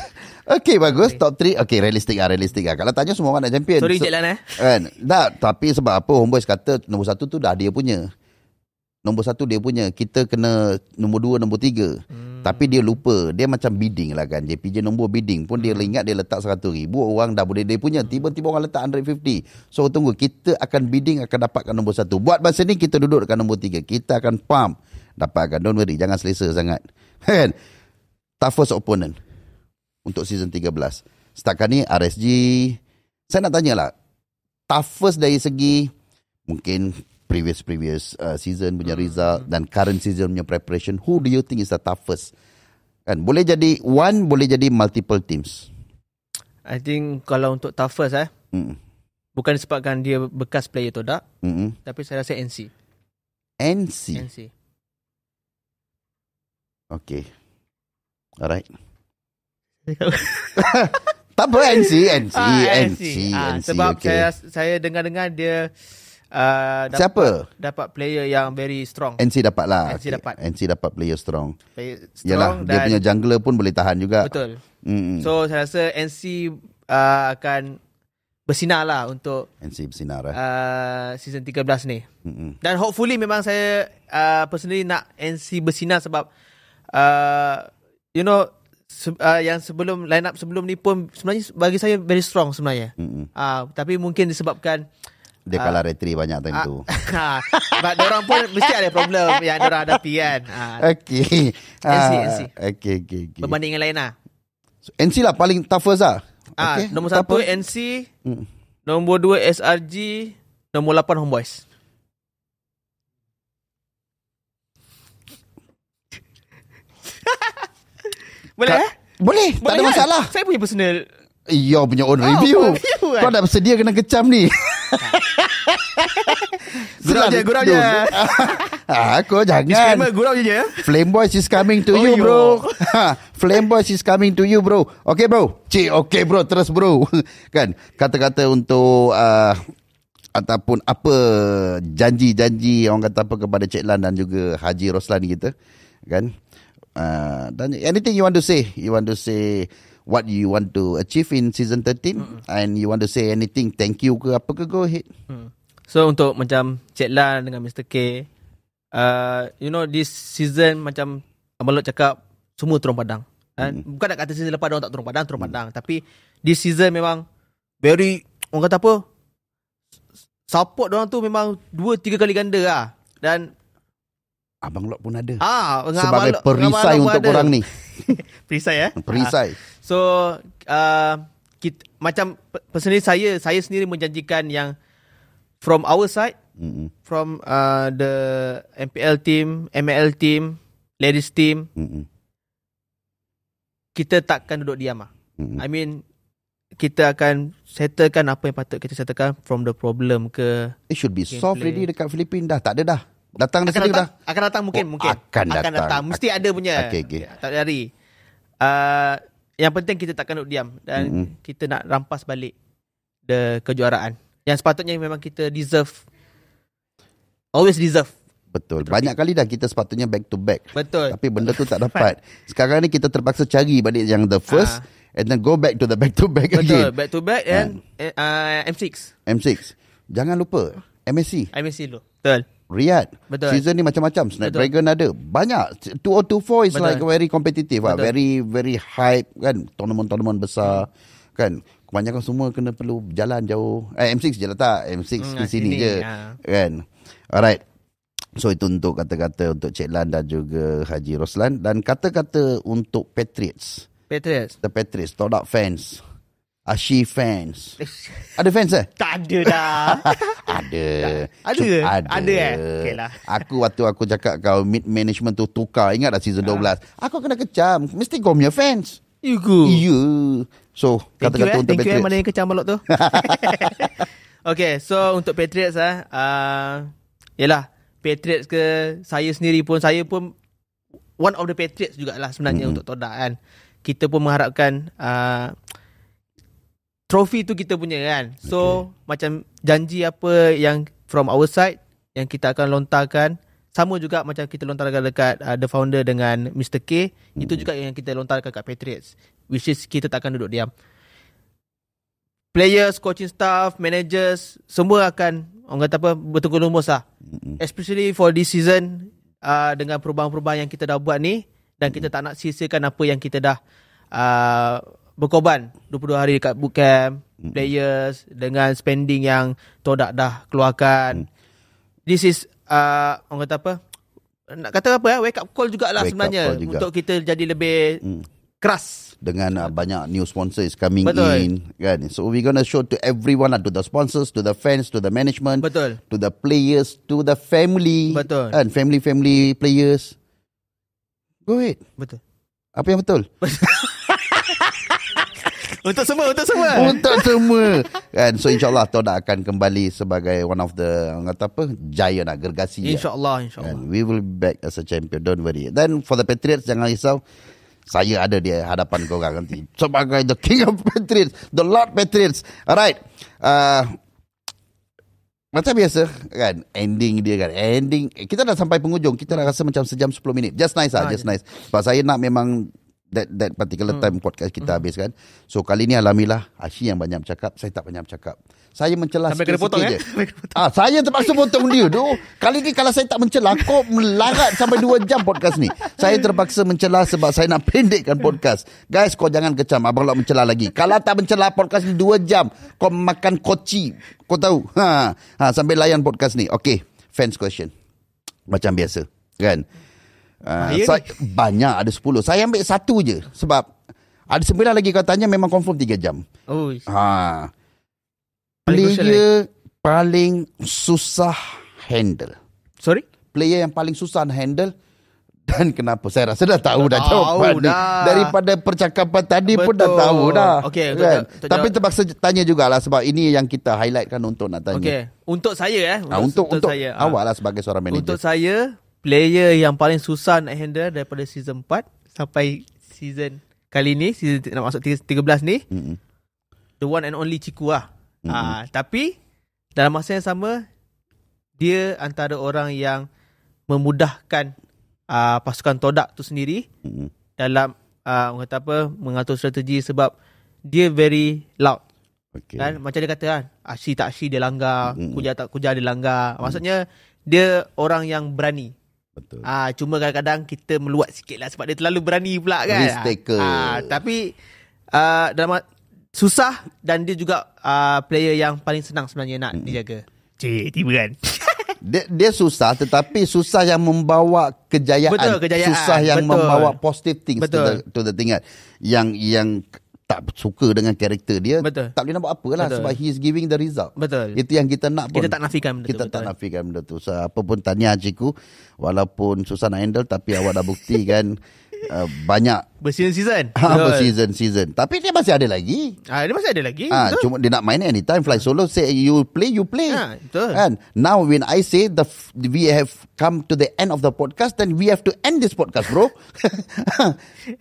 Okay, bagus. Top 3. Okay, realistik lah. Kalau tanya semua orang nak champion. Sorry je lah kan? Tak, tapi sebab apa Homeboys kata nombor 1 tu dah dia punya. Nombor 1 dia punya. Kita kena nombor 2, nombor 3. Tapi dia lupa. Dia macam bidding lah kan. JPJ nombor bidding pun dia ingat dia letak 100,000. Orang dah boleh dia punya. Tiba-tiba orang letak 150. So tunggu. Kita akan bidding akan dapatkan nombor 1. Buat masa ni kita duduk dekat nombor 3. Kita akan pump. Dapatkan. Don't worry. Jangan selesa sangat. Kan? Toughest opponent. Untuk season 13. Setakat ni RSG. Saya nak tanya lah. Toughest dari segi mungkin previous season punya result dan current season punya preparation. Who do you think is the toughest? Kan boleh jadi one, boleh jadi multiple teams. I think kalau untuk toughest bukan disebabkan dia bekas player Todak, tapi saya rasa NC. Okay. Alright. Tak apa NC. Sebab okay. saya dengar-dengar dia siapa? Dapat player yang very strong. NC dapat lah. NC dapat player strong. Yalah, dia punya jungler pun boleh tahan juga. Betul. So saya rasa NC akan bersinar lah untuk NC bersinar season 13 ni. Dan hopefully memang saya personally nak NC bersinar sebab yang sebelum line up sebelum ni pun sebenarnya bagi saya very strong sebenarnya. Tapi mungkin disebabkan dia kalah retri banyak time tu. Sebab diorang pun mesti ada problem yang diorang hadapi kan. Okay. NC. Okay. Berbanding dengan lain lah. So, NC lah paling toughest lah. Okay. Nombor 1 NC, nombor 2 SRG, nombor 8 Homeboys. Boleh Boleh, tak ada masalah. Saya punya personal. Your punya own review kan? Kau dah bersedia kena kecam ni. Gurau je. Aku jangan. Disclaimer, gurau je. Flame Boys is coming to you, bro. Flame Boys is coming to you, bro. Okay, bro. Okay, bro. Terus, bro. Kan, kata-kata untuk ataupun apa janji-janji orang kata apa kepada Cik Lan dan juga Haji Roslan kita. Kan? Dan anything you want to say? You want to say what you want to achieve in season 13 and you want to say anything, thank you ke apa ke, go ahead. So untuk macam Cik Lan dengan Mr. K, this season macam Abang Lot cakap semua turun padang. Bukan nak kata season lepas diorang tak turun padang. Tapi this season memang very, orang kata apa, support diorang tu memang 2-3 kali ganda lah. Dan Abang Lot pun ada. Sebagai sebagai perisai untuk korang ni. Perisai Perisai. So macam personally saya sendiri menjanjikan yang from our side, from the MPL team, ML team, ladies team, kita takkan duduk diam lah. I mean, kita akan settlekan apa yang patut kita settlekan from the problem ke. It should be solved ready dekat Filipina dah. Tak ada dah. Datang dah dah. Akan datang mungkin. Akan datang. Mesti ada punya. Okay. Tak lari. Yang penting kita takkan duduk diam dan kita nak rampas balik the kejuaraan. Yang sepatutnya memang kita deserve. Always deserve. Betul. Banyak kali dah kita sepatutnya back to back. Betul. Tapi benda tu tak dapat. Sekarang ni kita terpaksa cari balik yang the first and then go back to the back to back again. Betul. Back to back and M6. Jangan lupa MSC dulu. Betul. Riyadh. Betul. Season ni macam-macam. Snapdragon ada. Banyak. 2024 is like very competitive. Very, very hype kan. Tournament besar. Kan. kebanyakan semua kena perlu jalan jauh. M6 je lah tak? M6 di sini je. Kan? Alright. So itu untuk kata-kata untuk Cik Lan dan juga Haji Roslan. Dan kata-kata untuk Patriots. The Patriots, Todak fans. Ashi fans. Ada fans Tak ada dah. Ada. Ada okay lah. Waktu aku cakap kau mid management tu tukar. Ingat dah season 12. Aku kena kecam. Mesti kau punya fans. Ya. So kata-kata untuk Patriots. Patriots. Mana yang kecam balok tu? Okay, so untuk Patriots yalah, Patriots ke saya sendiri pun, saya pun one of the Patriots jugalah sebenarnya untuk Todak kan. Kita pun mengharapkan trofi tu kita punya kan. So macam janji apa yang from our side yang kita akan lontarkan, sama juga macam kita lontarkan dekat The Founder dengan Mr. K, itu juga yang kita lontarkan kat Patriots, which is kita takkan duduk diam. Players, coaching staff, managers, semua akan orang kata apa, betul-betul lumus lah. Especially for this season, dengan perubahan-perubahan yang kita dah buat ni, dan kita tak nak sia-siakan apa yang kita dah berkorban 22 hari dekat bootcamp, players dengan spending yang Todak dah keluarkan. This is orang kata apa, nak kata apa wake up call jugalah sebenarnya juga, untuk kita jadi lebih keras. Dengan banyak new sponsors coming in kan. So we gonna show to everyone, to the sponsors, to the fans, to the management, to the players, to the family, kan, family players. Go ahead. Betul. Apa yang betul? Untuk semua kan. So insyaAllah Todak akan kembali sebagai one of the orang kata apa, giant gergasi. InsyaAllah. And we will be back as a champion, don't worry. Then for the Patriots, jangan risau, saya ada di hadapan korang nanti sebagai the King of Patriots, the Lord Patriots. Alright. Macam biasa kan, ending dia kan. Ending kita dah sampai penghujung. Kita dah rasa macam sejam 10 minit. Just nice lah, just nice. Sebab saya nak memang that particular time podcast kita habis kan. So kali ni alhamdulillah Ashi yang banyak bercakap, saya tak banyak bercakap. Saya mencelah sampai kena potong je. Saya terpaksa potong dia tu. Kali ni kalau saya tak mencelah, kau melarat sampai 2 jam podcast ni. Saya terpaksa mencelah sebab saya nak pendekkan podcast. Guys, kau jangan kecam Abang Lok mencelah lagi. Kalau tak mencelah podcast ni 2 jam, kau makan koci. Kau tahu? Sampai layan podcast ni. Okay, fans question. Macam biasa kan. Banyak, ada 10. Saya ambil 1 je sebab ada 9 lagi kau tanya, memang confirm 3 jam. Player paling susah handle. Sorry? Player yang paling susah handle dan kenapa? Saya rasa dah tahu dah jawapan ni. Daripada percakapan tadi pun dah tahu dah. Okay, kan? Tapi terpaksa tanya jugalah sebab ini yang kita highlightkan untuk nak tanya. Okay. Untuk saya untuk saya. Awak lah sebagai seorang manager. Untuk saya, player yang paling susah nak handle daripada season 4 sampai season kali ni, season nak masuk 13 ni, the one and only Ciku lah. Tapi dalam masa yang sama, dia antara orang yang memudahkan pasukan Todak tu sendiri dalam orang kata apa, mengatur strategi sebab dia very loud. Kan? Macam dia kata kan, Ashi tak Ashi dia langgar, Kuja tak Kuja dia langgar. Maksudnya dia orang yang berani. Betul. Cuma kadang-kadang kita meluat sikit lah sebab dia terlalu berani pula kan. Risk taker. Tapi dalam susah, dan dia juga player yang paling senang sebenarnya nak dijaga. Tiba kan. Dia susah, tetapi susah yang membawa kejayaan. Betul, kejayaan. Susah yang membawa positive things to the thing. Yang tak suka dengan karakter dia, tak boleh nak buat apa lah. Sebab he is giving the result. Itu yang kita nak pun. Kita tak nafikan benda tu. Kita tak nafikan benda tu. So, apa pun tanya Ciku, walaupun susah nak handle, tapi awak dah buktikan banyak berseason-season. Berseason-season. Tapi dia masih ada lagi. Dia masih ada lagi. Cuma dia nak main anytime. Fly solo, say you play. Betul. And now when I say we have come to the end of the podcast, then we have to end this podcast, bro.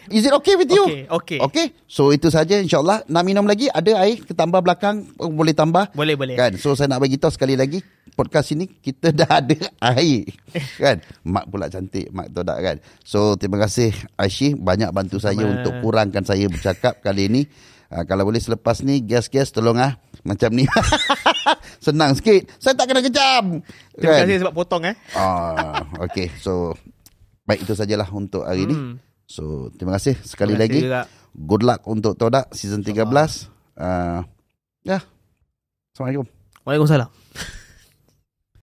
Is it okay with you? Okay. So itu saja, insyaAllah. Nak minum lagi? Ada air? Tambah belakang? Boleh tambah? Boleh. Kan? So saya nak bagi tahu sekali lagi, podcast ini kita dah ada air. Kan? Mak pula cantik, Mak Todak kan. So terima kasih Aisyah, banyak bantu saya untuk kurangkan saya bercakap kali ini. Kalau boleh selepas ni guest tolong macam ni. Senang sikit. Saya tak kena kejam. Terima kasih sebab potong Okay. So baik, itu sajalah untuk hari ini. So terima kasih sekali lagi. Good luck untuk Todak season 13. Ya. Assalamualaikum. Waalaikumsalam.